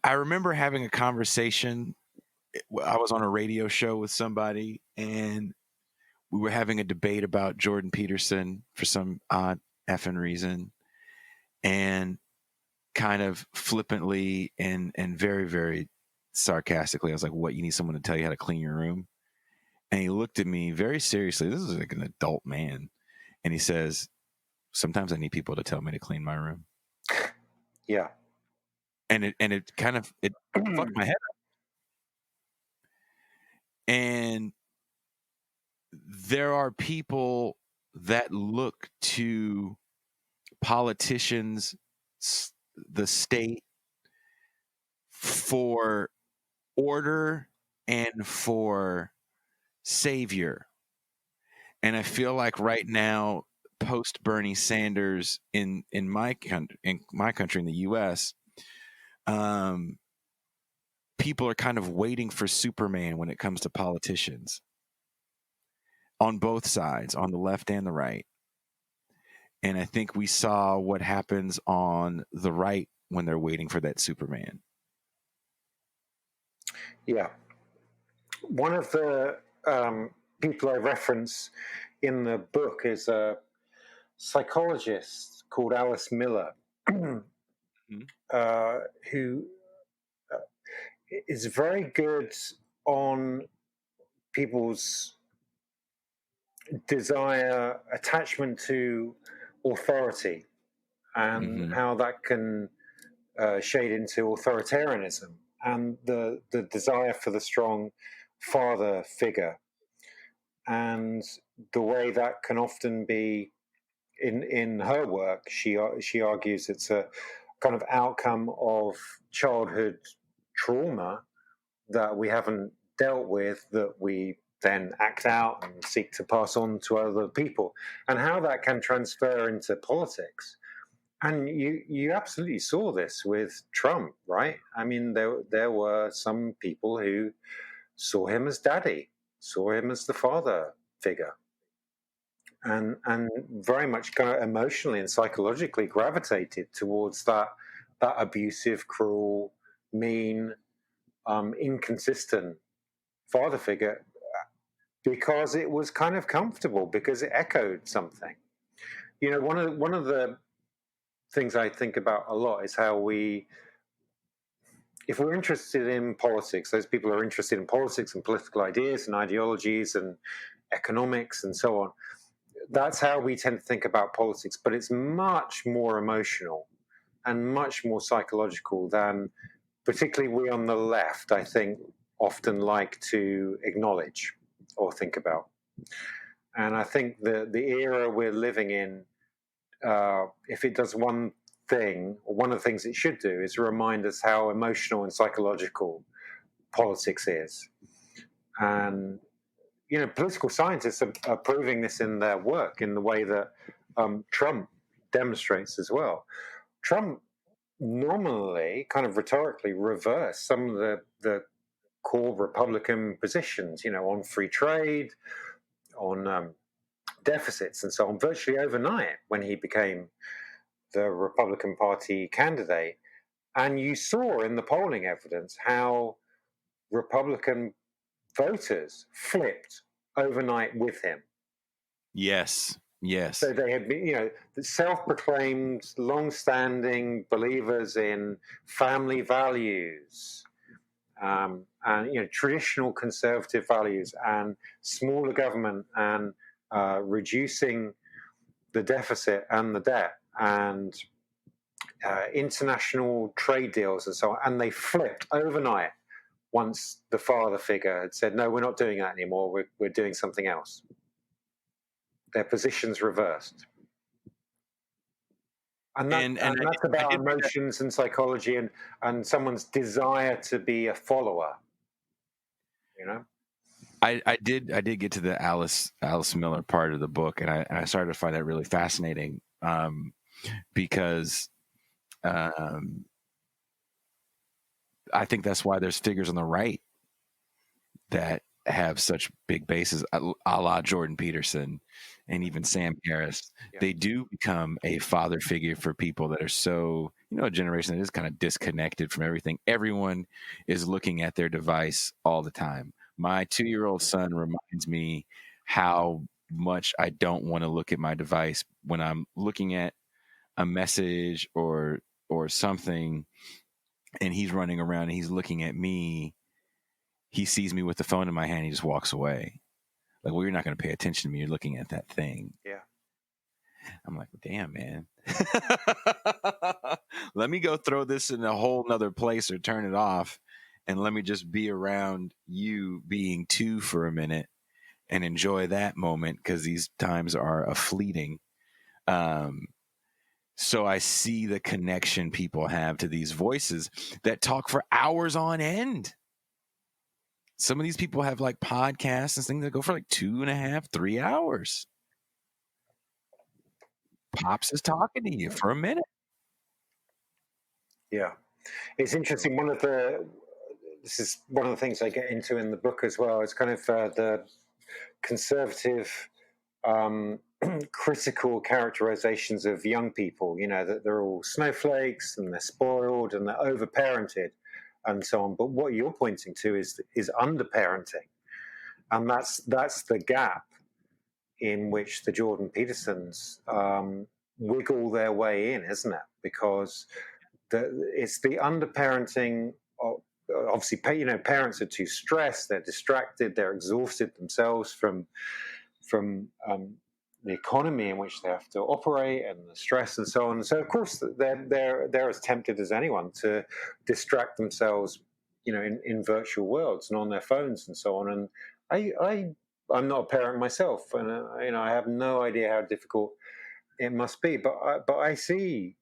I remember having a conversation. I was on a radio show with somebody and we were having a debate about Jordan Peterson for some odd effing reason. And kind of flippantly and very, very sarcastically, I was like, what, you need someone to tell you how to clean your room? And he looked at me very seriously. This is like an adult man. And he says, sometimes I need people to tell me to clean my room. Yeah. And it kind of fucked my head up. And there are people that look to politicians, the state, for order and for savior. And I feel like right now post Bernie Sanders in my country, in the U.S., people are kind of waiting for Superman when it comes to politicians on both sides, on the left and the right. And I think we saw what happens on the right when they're waiting for that Superman. Yeah. One of the people I reference in the book is a psychologist called Alice Miller, who is very good on people's desire, attachment to authority, and how that can shade into authoritarianism, and the desire for the strong father figure, and the way that can often be in her work. She argues it's a kind of outcome of childhood trauma that we haven't dealt with, that we then act out and seek to pass on to other people, and how that can transfer into politics. And you absolutely saw this with Trump, right? I mean, there were some people who saw him as daddy, saw him as the father figure, and very much kind of emotionally and psychologically gravitated towards that abusive, cruel, mean, inconsistent father figure, because it was kind of comfortable, because it echoed something. You know, one of the things I think about a lot is how if we're interested in politics, those people are interested in politics and political ideas and ideologies and economics and so on. That's how we tend to think about politics, but it's much more emotional and much more psychological than particularly we on the left, I think, often like to acknowledge or think about. And I think the era we're living in, if it does one thing, or one of the things it should do, is remind us how emotional and psychological politics is. And, you know, political scientists are proving this in their work in the way that Trump demonstrates as well. Trump normally, kind of rhetorically, reversed some of the core Republican positions, you know, on free trade, on deficits and so on, virtually overnight when he became the Republican Party candidate. And you saw in the polling evidence how Republican voters flipped overnight with him. Yes. So they had been, you know, self-proclaimed, long-standing believers in family values, and, you know, traditional conservative values, and smaller government, and reducing the deficit and the debt, and international trade deals and so on. And they flipped overnight once the father figure had said, no, we're not doing that anymore. We're doing something else. Their positions reversed. And that's about emotions and psychology and someone's desire to be a follower, you know? I did get to the Alice Miller part of the book, and I started to find that really fascinating, because I think that's why there's figures on the right that have such big bases, a la Jordan Peterson and even Sam Harris. Yeah. They do become a father figure for people that are so, you know, a generation that is kind of disconnected from everything. Everyone is looking at their device all the time. My 2-year-old son reminds me how much I don't want to look at my device when I'm looking at a message or something, and he's running around and he's looking at me. He sees me with the phone in my hand. He just walks away. Like, well, you're not going to pay attention to me. You're looking at that thing. Yeah. I'm like, damn, man. Let me go throw this in a whole nother place or turn it off. And let me just be around you being two for a minute and enjoy that moment, because these times are fleeting. So I see the connection people have to these voices that talk for hours on end. Some of these people have like podcasts and things that go for like 2.5, 3 hours. Pops is talking to you for a minute. Yeah, it's interesting. This is one of the things I get into in the book as well. It's kind of the conservative critical characterizations of young people, that they're all snowflakes and they're spoiled and they're overparented and so on. But what you're pointing to is underparenting, and that's the gap in which the Jordan Petersons wiggle their way in, isn't it? Because it's the underparenting. Obviously, parents are too stressed, they're distracted, they're exhausted themselves from the economy in which they have to operate and the stress and so on. So of course they're as tempted as anyone to distract themselves, in virtual worlds and on their phones and so on. And I'm not a parent myself, and I have no idea how difficult it must be. But I see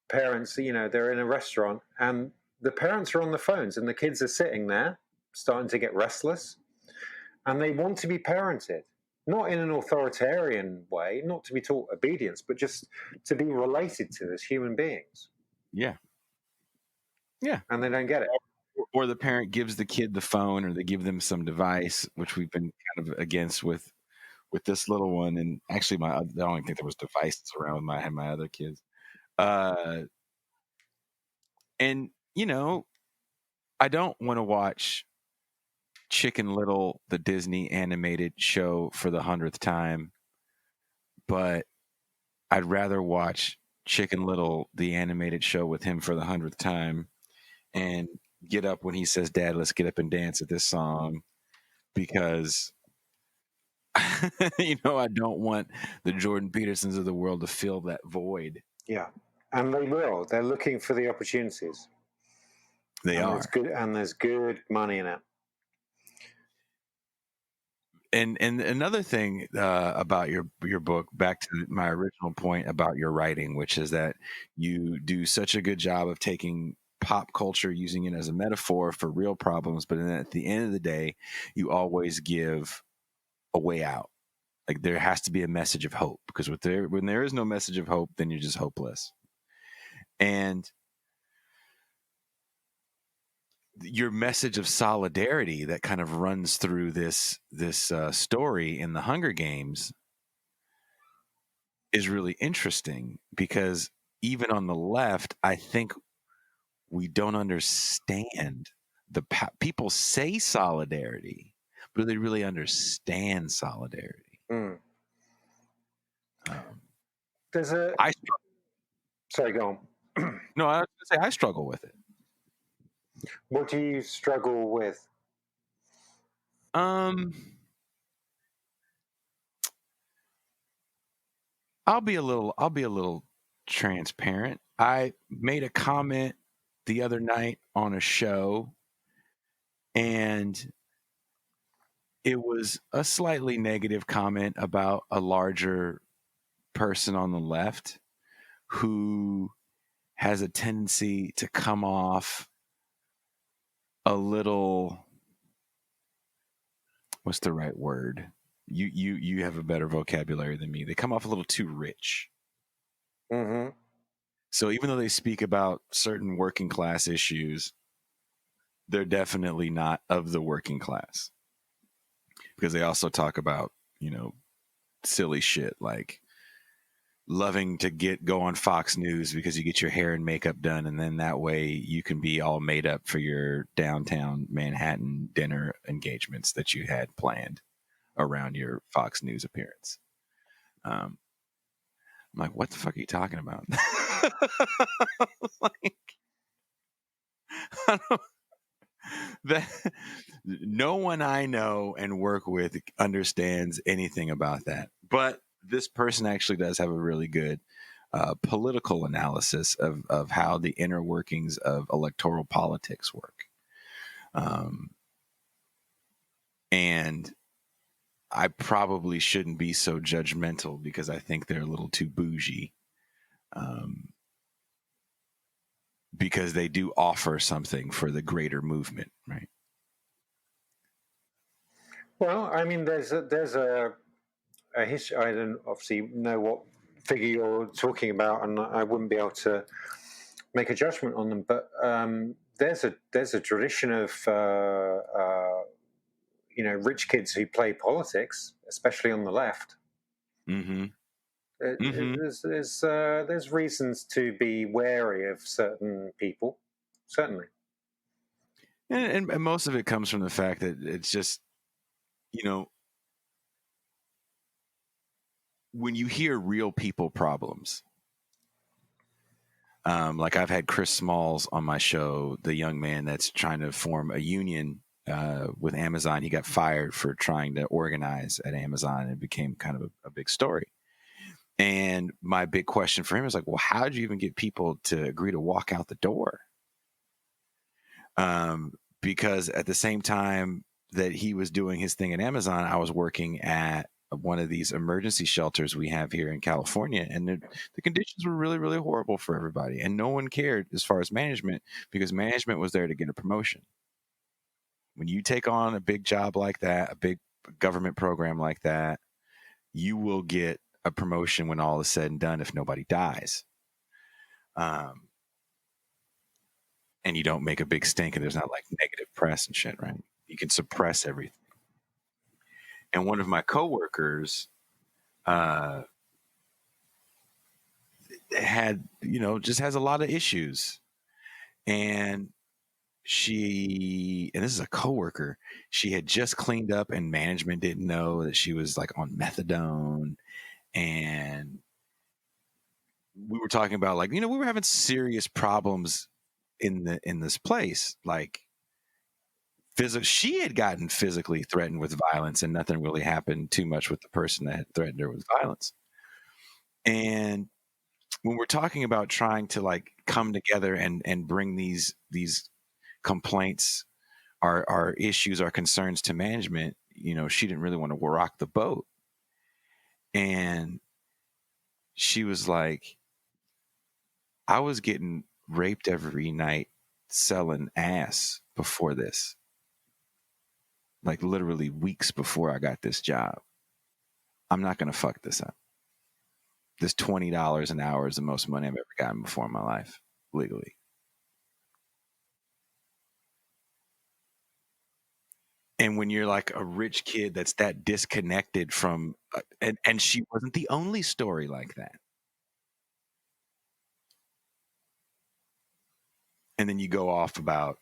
parents, they're in a restaurant and the parents are on the phones and the kids are sitting there starting to get restless, and they want to be parented, not in an authoritarian way, not to be taught obedience, but just to be related to as human beings. Yeah. Yeah. And they don't get it. Or the parent gives the kid the phone, or they give them some device, which we've been kind of against with this little one. And actually, I don't even think there was devices around when I had my other kids. And, I don't want to watch Chicken Little, the Disney animated show, for the 100th time, but I'd rather watch Chicken Little, the animated show, with him for the 100th time and get up when he says, "Dad, let's get up and dance at this song," because I don't want the Jordan Petersons of the world to fill that void. Yeah. And they will. They're looking for the opportunities. They are. There's good money in it. And another thing about your book, back to my original point about your writing, which is that you do such a good job of taking pop culture, using it as a metaphor for real problems, but then at the end of the day, you always give a way out. Like, there has to be a message of hope, because when there is no message of hope, then you're just hopeless. And your message of solidarity that kind of runs through this story in the Hunger Games is really interesting, because even on the left, I think we don't understand people say solidarity, but they really understand solidarity. Sorry, go on. No, I was going to say I struggle with it. What do you struggle with? I'll be a little transparent. I made a comment the other night on a show, and it was a slightly negative comment about a larger person on the left who has a tendency to come off a little, what's the right word? You have a better vocabulary than me. They come off a little too rich. Mm-hmm. So even though they speak about certain working class issues, they're definitely not of the working class, because they also talk about, silly shit like loving to go on Fox News because you get your hair and makeup done, and then that way you can be all made up for your downtown Manhattan dinner engagements that you had planned around your Fox News appearance. I'm like, what the fuck are you talking about? Like, no one I know and work with understands anything about that. But this person actually does have a really good political analysis of how the inner workings of electoral politics work. And I probably shouldn't be so judgmental, because I think they're a little too bougie. Because they do offer something for the greater movement, right? Well, I mean, there's a history. I don't obviously know what figure you're talking about, and I wouldn't be able to make a judgment on them. But there's a tradition of rich kids who play politics, especially on the left. Mm-hmm. Mm-hmm. There's reasons to be wary of certain people, certainly. And most of it comes from the fact that it's just, when you hear real people problems, like I've had Chris Smalls on my show, the young man that's trying to form a union with Amazon. He got fired for trying to organize at Amazon, and it became kind of a big story. And my big question for him is like, well, how did you even get people to agree to walk out the door? Because at the same time that he was doing his thing at Amazon, I was working at one of these emergency shelters we have here in California, and the conditions were really, really horrible for everybody, and no one cared as far as management, because management was there to get a promotion. When you take on a big job like that, a big government program like that, you will get a promotion when all is said and done if nobody dies. And you don't make a big stink, and there's not like negative press and shit, right? You can suppress everything. And one of my coworkers had, just has a lot of issues. And this is a coworker, she had just cleaned up, and management didn't know that she was like on methadone. And we were talking about like, we were having serious problems in this place. Like, she had gotten physically threatened with violence, and nothing really happened too much with the person that had threatened her with violence. And when we're talking about trying to like come together and bring these complaints, our issues, our concerns to management, she didn't really want to rock the boat. And she was like, I was getting raped every night selling ass before this. Like literally weeks before I got this job. I'm not going to fuck this up. This $20 an hour is the most money I've ever gotten before in my life, legally. And when you're like a rich kid that's that disconnected from, and she wasn't the only story like that. And then you go off about,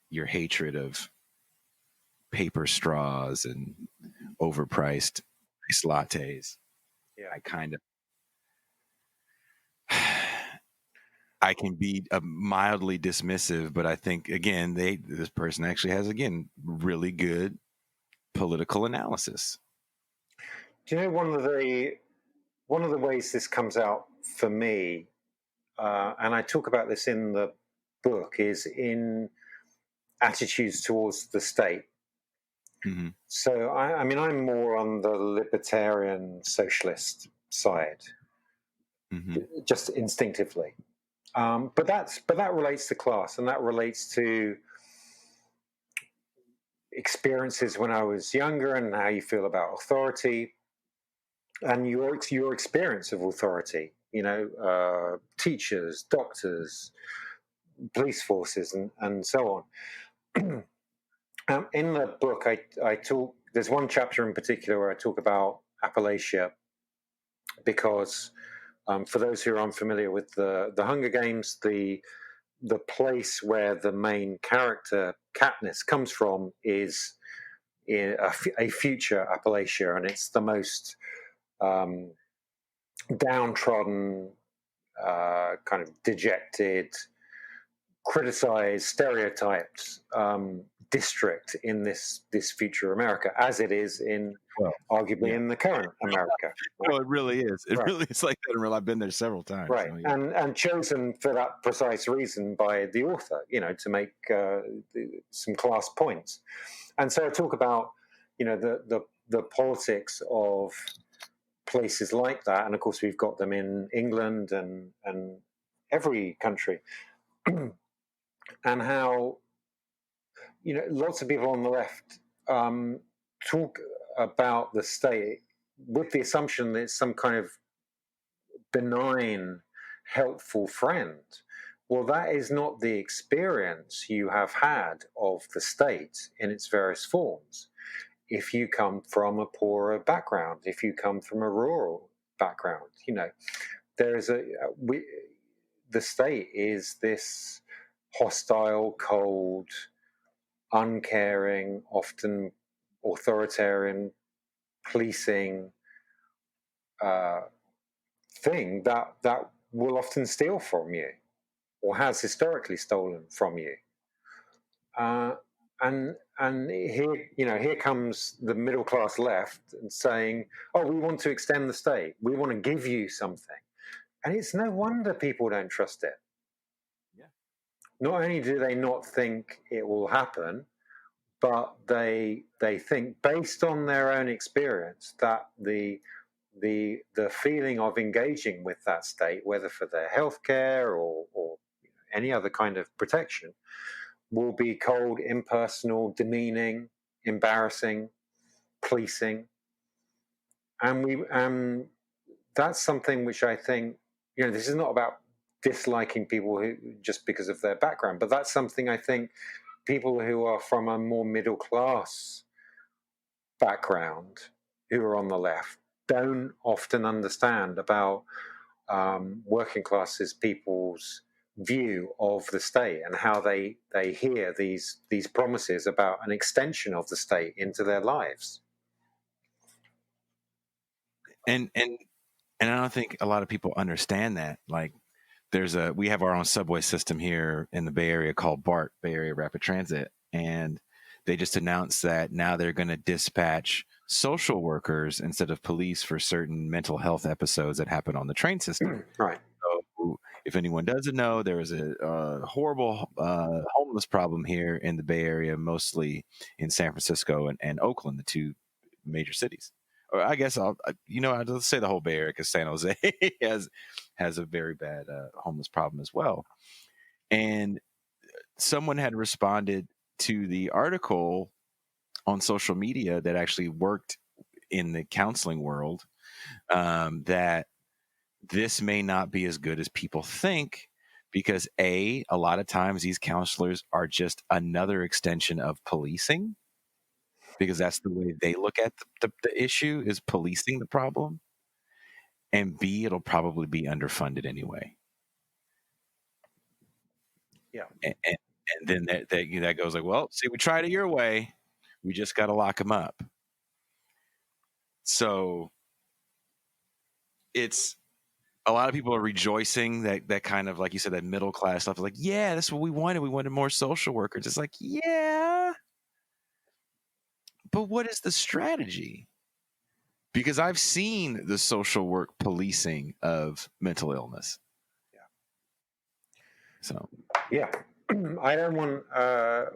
your hatred of paper straws and overpriced iced lattes. Yeah, I can be mildly dismissive, but I think again, this person actually has really good political analysis. Do you know one of the ways this comes out for me, and I talk about this in the book, is in attitudes towards the state. Mm-hmm. So I mean, I'm more on the libertarian socialist side, just instinctively. But that relates to class, and that relates to experiences when I was younger, and how you feel about authority, and your experience of authority. Teachers, doctors, police forces, and so on. In the book, I talk. There's one chapter in particular where I talk about Appalachia, because for those who are unfamiliar with the Hunger Games, the place where the main character Katniss comes from is in a future Appalachia, and it's the most downtrodden, kind of dejected, criticized, stereotyped district in this future America, as it is in arguably in the current America. Right? No, it really is. It really is like that in real. I've been there several times. Right, so, yeah. and chosen for that precise reason by the author, to make some class points. And so I talk about, the politics of places like that, and of course we've got them in England and every country, and how lots of people on the left talk about the state with the assumption that it's some kind of benign, helpful friend. Well, that is not the experience you have had of the state in its various forms. If you come from a poorer background, if you come from a rural background, there is the state is this hostile, cold, uncaring, often authoritarian, policing thing that will often steal from you, or has historically stolen from you. And here comes the middle class left and saying, "Oh, we want to extend the state. We want to give you something," and it's no wonder people don't trust it. Yeah. Not only do they not think it will happen, but they think, based on their own experience, that the feeling of engaging with that state, whether for their healthcare or any other kind of protection, will be cold, impersonal, demeaning, embarrassing, policing, and that's something which I think, this is not about disliking people who just because of their background, but that's something I think people who are from a more middle class background, who are on the left, don't often understand about working classes people's view of the state and how they hear these promises about an extension of the state into their lives. And I don't think a lot of people understand that. Like, we have our own subway system here in the Bay Area called BART, Bay Area Rapid Transit, and they just announced that now they're going to dispatch social workers instead of police for certain mental health episodes that happen on the train system. Right. So if anyone doesn't know, there is a horrible homeless problem here in the Bay Area, mostly in San Francisco and Oakland, the two major cities. Or I guess let's say the whole Bay Area, because San Jose has a very bad homeless problem as well. And someone had responded to the article on social media that actually worked in the counseling world, that this may not be as good as people think, because a lot of times these counselors are just another extension of policing, because that's the way they look at the issue, is policing the problem. And B, it'll probably be underfunded anyway. Yeah. And then that goes like, well, see, we tried it your way. We just got to lock them up. So it's a lot of people are rejoicing that kind of, like you said, that middle class stuff. Like, yeah, that's what we wanted. We wanted more social workers. It's like, yeah, but what is the strategy? Because I've seen the social work policing of mental illness. Yeah. So, yeah, I don't want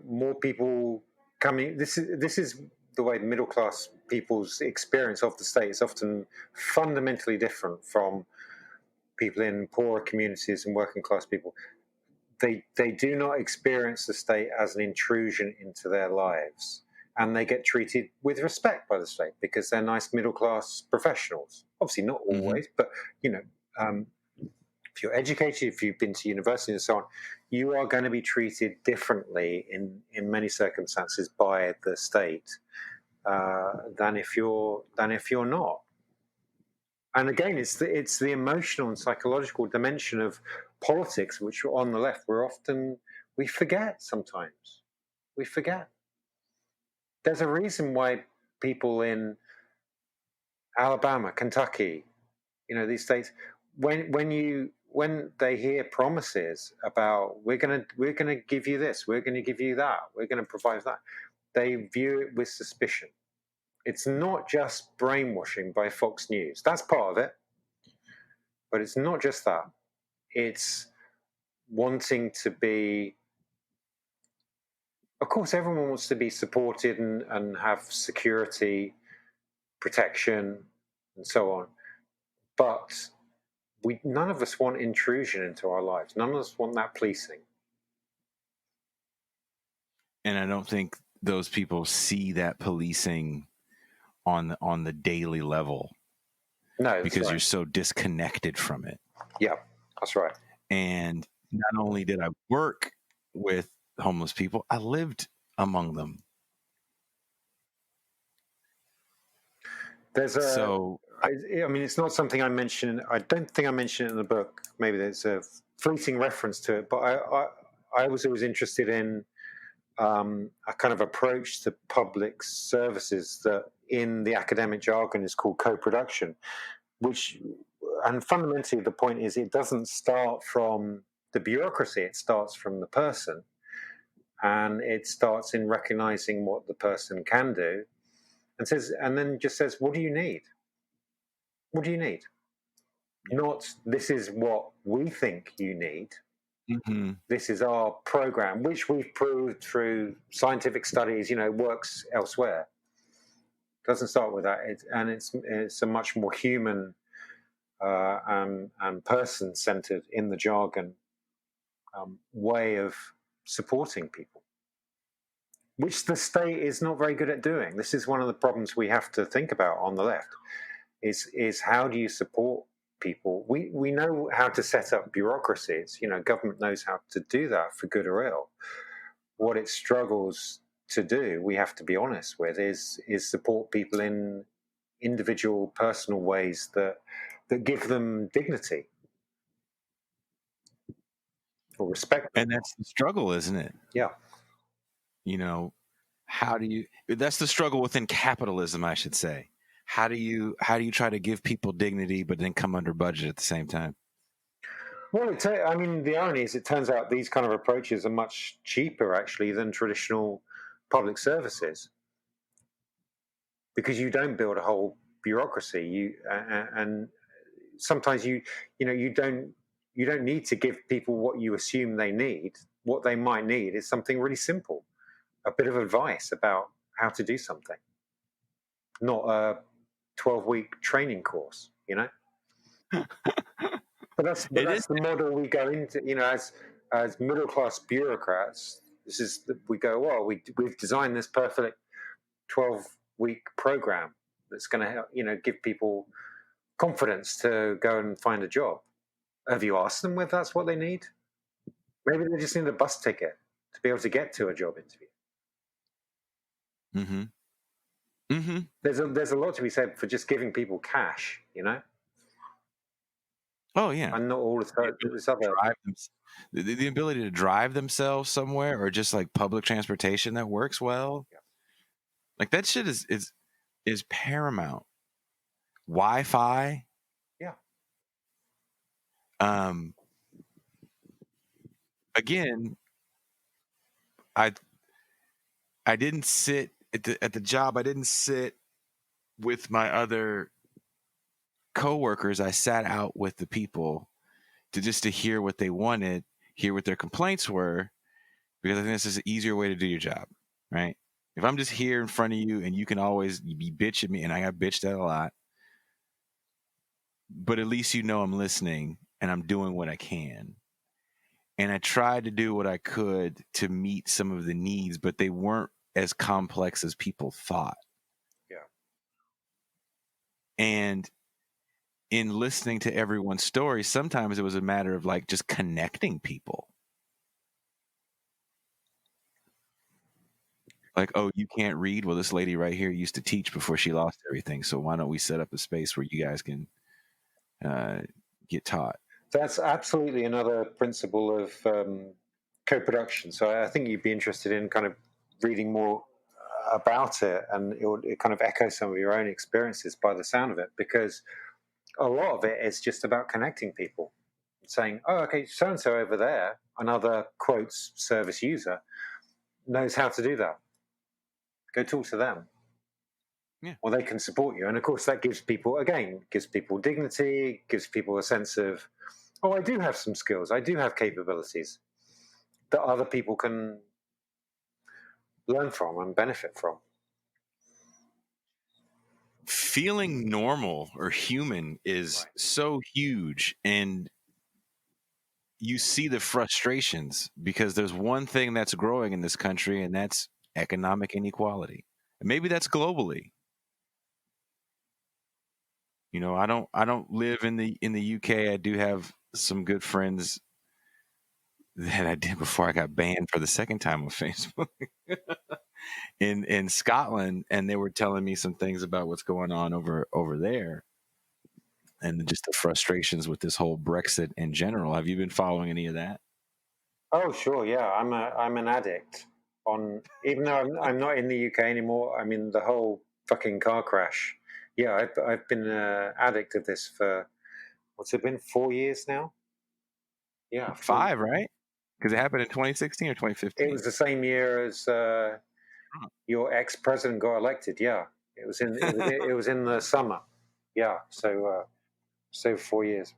more people coming. This is the way middle class people's experience of the state is often fundamentally different from people in poorer communities and working class people. They do not experience the state as an intrusion into their lives, and they get treated with respect by the state because they're nice middle class professionals. Obviously, not always, but if you're educated, if you've been to university and so on, you are going to be treated differently in many circumstances by the state than if you're not. And again, it's the emotional and psychological dimension of politics, which on the left we forget sometimes. We forget. There's a reason why people in Alabama, Kentucky, these states, when they hear promises about we're gonna give you this, we're gonna give you that, we're gonna provide that, they view it with suspicion. It's not just brainwashing by Fox News. That's part of it. But it's not just that. It's wanting to be... Of course, everyone wants to be supported and have security, protection, and so on. But none of us want intrusion into our lives. None of us want that policing. and I don't think those people see that policing on the daily level. No, because you're so disconnected from it. Yeah, that's right. And not only did I work with homeless people, I lived among them. There's I mean, it's not something I mention. I don't think I mentioned it in the book. Maybe there's a fleeting reference to it, but I was always interested in a kind of approach to public services that in the academic jargon is called co-production, and fundamentally the point is it doesn't start from the bureaucracy, it starts from the person, and it starts in recognizing what the person can do, and then just says, what do you need? What do you need? Not, this is what we think you need. Mm-hmm. This is our program, which we've proved through scientific studies, works elsewhere. It doesn't start with that. It's a much more human and person-centered, in the jargon, way of supporting people, which the state is not very good at doing. This is one of the problems we have to think about on the left, is how do you support people? We know how to set up bureaucracies. Government knows how to do that for good or ill. What it struggles to do, we have to be honest with, is support people in individual, personal ways that give them dignity or respect. And that's the struggle, isn't it? Yeah. That's the struggle within capitalism, I should say. How do you try to give people dignity but then come under budget at the same time? Well, the irony is it turns out these kind of approaches are much cheaper, actually, than traditional public services, because you don't build a whole bureaucracy. And sometimes you don't need to give people what you assume they need. What they might need is something really simple, a bit of advice about how to do something, not a 12-week training course, But that's the model we go into, as middle-class bureaucrats. We go, well, we've designed this perfect 12-week program that's going to help, give people confidence to go and find a job. Have you asked them whether that's what they need? Maybe they just need a bus ticket to be able to get to a job interview. Mm-hmm. Mm-hmm. There's a lot to be said for just giving people cash, Oh yeah, and not all of this other the ability to drive themselves somewhere, or just like public transportation that works well. Yeah. Like that shit is paramount. Wi-Fi. Yeah. Again, I didn't sit at the job. I didn't sit with my other coworkers. I sat out with the people to hear what they wanted, hear what their complaints were, because I think this is an easier way to do your job, right? If I'm just here in front of you and you can always be bitching me, and I got bitched at a lot, but at least I'm listening and I'm doing what I can. And I tried to do what I could to meet some of the needs, but they weren't as complex as people thought. Yeah. And in listening to everyone's story, sometimes it was a matter of like just connecting people. Like, oh, you can't read? Well, this lady right here used to teach before she lost everything. So why don't we set up a space where you guys can get taught? That's absolutely another principle of co-production. So I think you'd be interested in kind of reading more about it, and it kind of echoes some of your own experiences by the sound of it, because a lot of it is just about connecting people, saying, oh, okay, so-and-so over there, another quotes service user, knows how to do that. Go talk to them. Yeah. Well, they can support you. And of course, that gives people dignity, gives people a sense of, oh, I do have some skills, I do have capabilities that other people can learn from and benefit from. Feeling normal or human is so huge, and you see the frustrations, because there's one thing that's growing in this country, and that's economic inequality. And maybe that's globally, I don't live in the UK. I do have some good friends that I did before I got banned for the second time on Facebook in Scotland, and they were telling me some things about what's going on over there, and just the frustrations with this whole Brexit in general. Have you been following any of that? Oh, sure, yeah. I'm an addict on. Even though I'm not in the UK anymore. I mean, the whole fucking car crash. Yeah, I've been an addict of this for what's it been, 4 years now? Yeah, 5, right? Because it happened in 2016 or It 2015. was the same year as your ex-president got elected. Yeah, it was in the summer. Yeah, so 4 years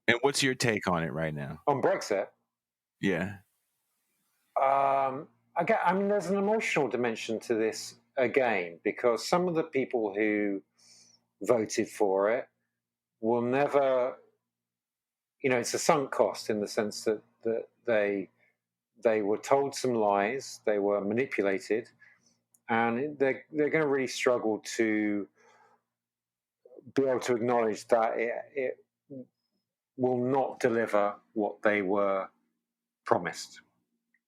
And what's your take on it right now? on Brexit. Yeah. I mean, there's an emotional dimension to this again, because some of the people who voted for it will never, it's a sunk cost in the sense that they were told some lies, they were manipulated, and they're going to really struggle to be able to acknowledge that it will not deliver what they were promised,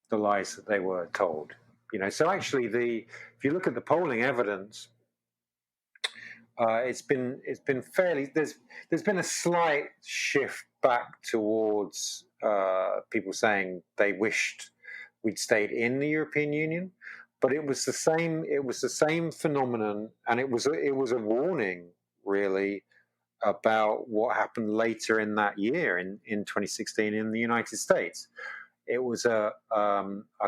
the lies that they were told. So actually, if you look at the polling evidence, it's been fairly. There's been a slight shift back towards people saying they wished we'd stayed in the European Union, but it was the same. It was the same phenomenon, and it was a warning, really, about what happened later in that year in 2016 in the United States. It was a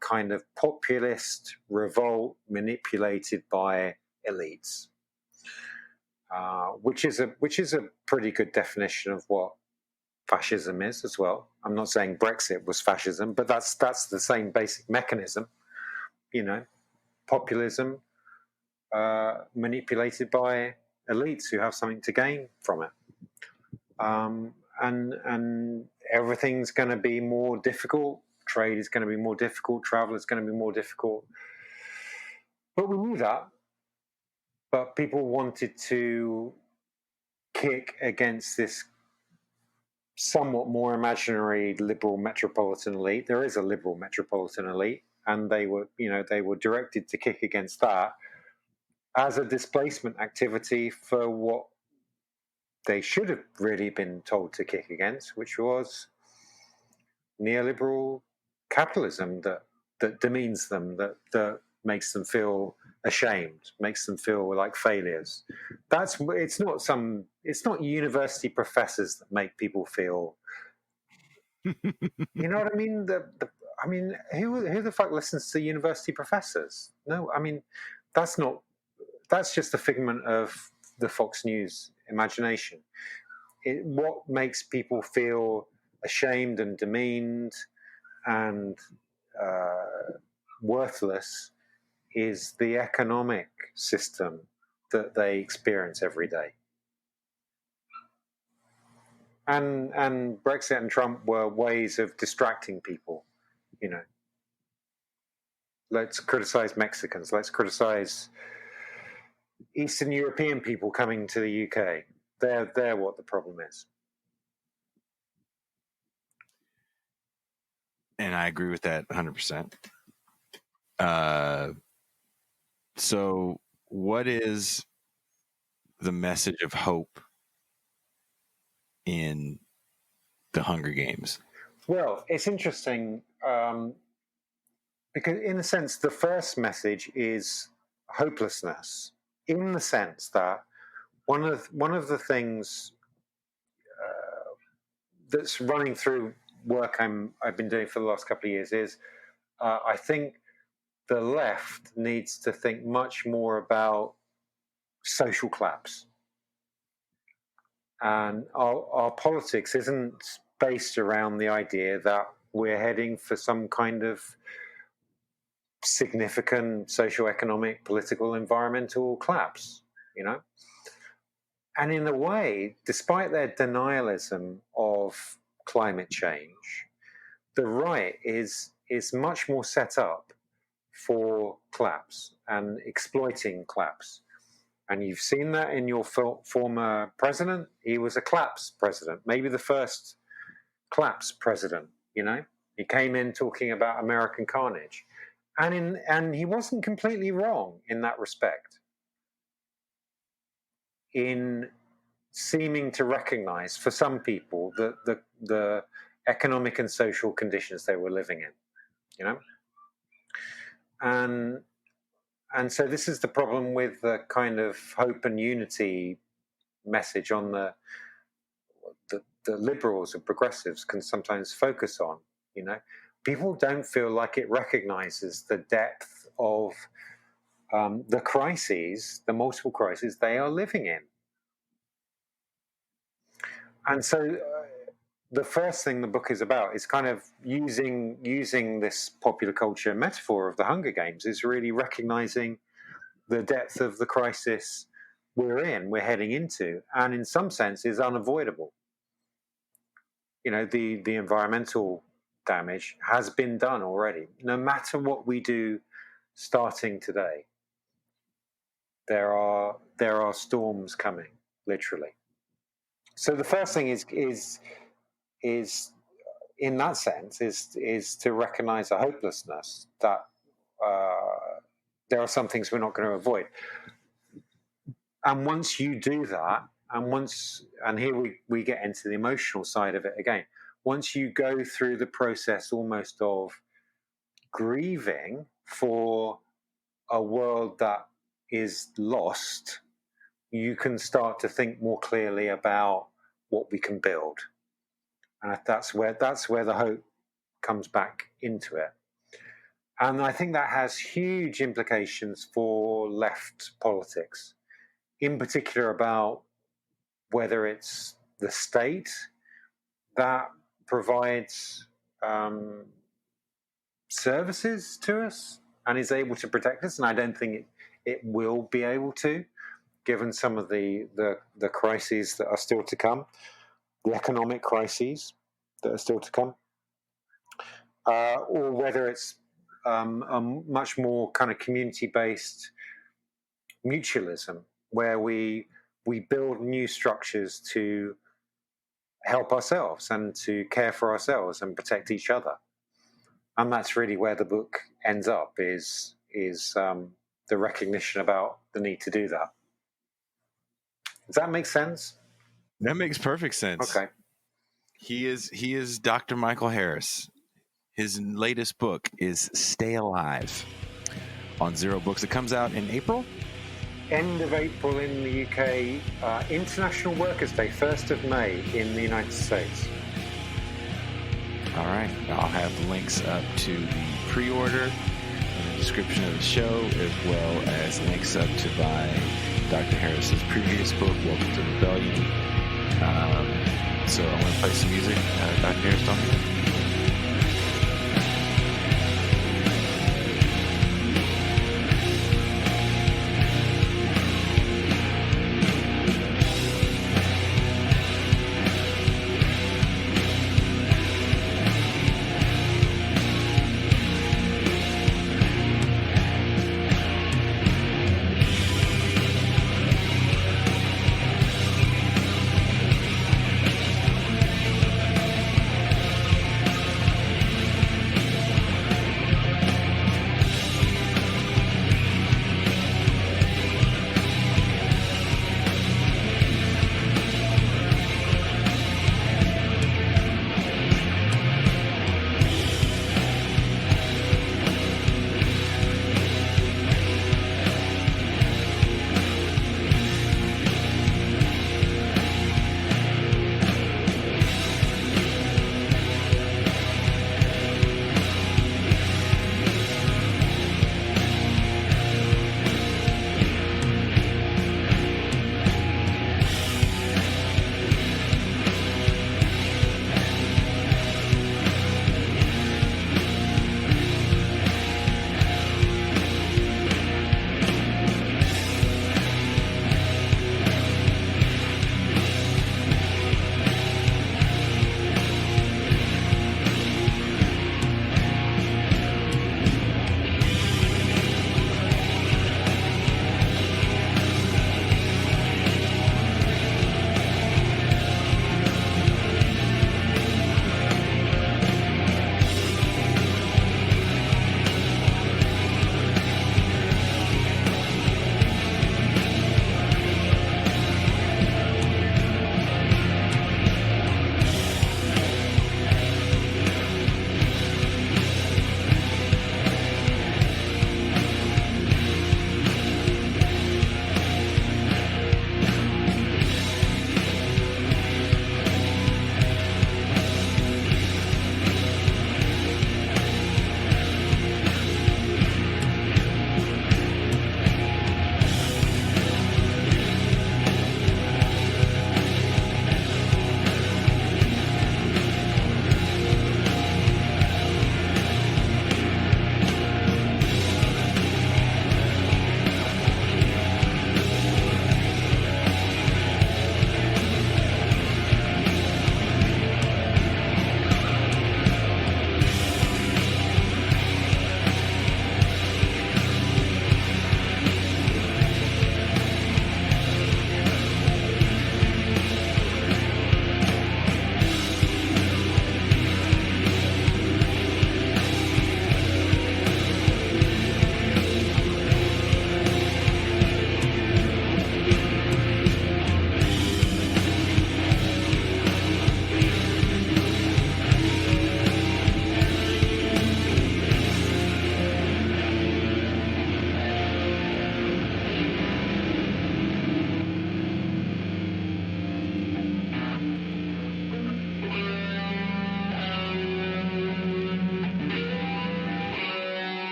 kind of populist revolt manipulated by elites, which is a pretty good definition of what fascism is as well. I'm not saying Brexit was fascism, but that's the same basic mechanism. Populism manipulated by elites who have something to gain from it. And everything's going to be more difficult. Trade is going to be more difficult. Travel is going to be more difficult. But we knew that. But people wanted to kick against this somewhat more imaginary liberal metropolitan elite. There is a liberal metropolitan elite, and they were directed to kick against that as a displacement activity for what they should have really been told to kick against, which was neoliberal capitalism that demeans them, that makes them feel ashamed, makes them feel like failures. It's not university professors that make people feel. You know what I mean? I mean, who the fuck listens to university professors? No, I mean, that's just a figment of the Fox News imagination. What makes people feel ashamed and demeaned and worthless is the economic system that they experience every day. And Brexit and Trump were ways of distracting people. Let's criticize Mexicans. Let's criticize Eastern European people coming to the UK. They're what the problem is. And I agree with that 100%. So what is the message of hope in the Hunger Games? Well, it's interesting because, in a sense, the first message is hopelessness, in the sense that one of the things that's running through work I've been doing for the last couple of years is I think the left needs to think much more about social collapse. And our politics isn't based around the idea that we're heading for some kind of significant socio-economic, political, environmental collapse, And in a way, despite their denialism of climate change, the right is much more set up for collapse and exploiting collapse. And you've seen that in your former president. He was a collapse president, maybe the first collapse president, you know? He came in talking about American carnage. And he wasn't completely wrong in that respect, in seeming to recognize, for some people, the economic and social conditions they were living in, you know? And so this is the problem with the kind of hope and unity message on the liberals and progressives can sometimes focus on, you know. People don't feel like it recognizes the depth of the crises, the multiple crises they are living in. And so the first thing the book is about is kind of using this popular culture metaphor of the Hunger Games, is really recognizing the depth of the crisis we're heading into, and in some sense is unavoidable. You know, the environmental damage has been done already. No matter what we do starting today, there are storms coming, literally. So the first thing is in that sense is to recognize a hopelessness that there are some things we're not going to avoid. And once you do that, and here we get into the emotional side of it again, once you go through the process almost of grieving for a world that is lost, you can start to think more clearly about what we can build. And that's where the hope comes back into it. And I think that has huge implications for left politics, in particular about whether it's the state that provides services to us and is able to protect us. And I don't think it will be able to, given some of the crises that are still to come, the economic crises that are still to come, or whether it's a much more kind of community-based mutualism, where we build new structures to help ourselves and to care for ourselves and protect each other. And that's really where the book ends up, is the recognition about the need to do that. Does that make sense? That makes perfect sense. Okay. He is Dr. Michael Harris. His latest book is Stay Alive on Zero Books. It comes out in April? End of April in the UK, International Workers' Day, 1st of May in the United States. All right. I'll have links up to the pre-order in the description of the show, as well as links up to buy Dr. Harris's previous book, Welcome to Rebellion. So I'm going to play some music. Dr. Harris, talking.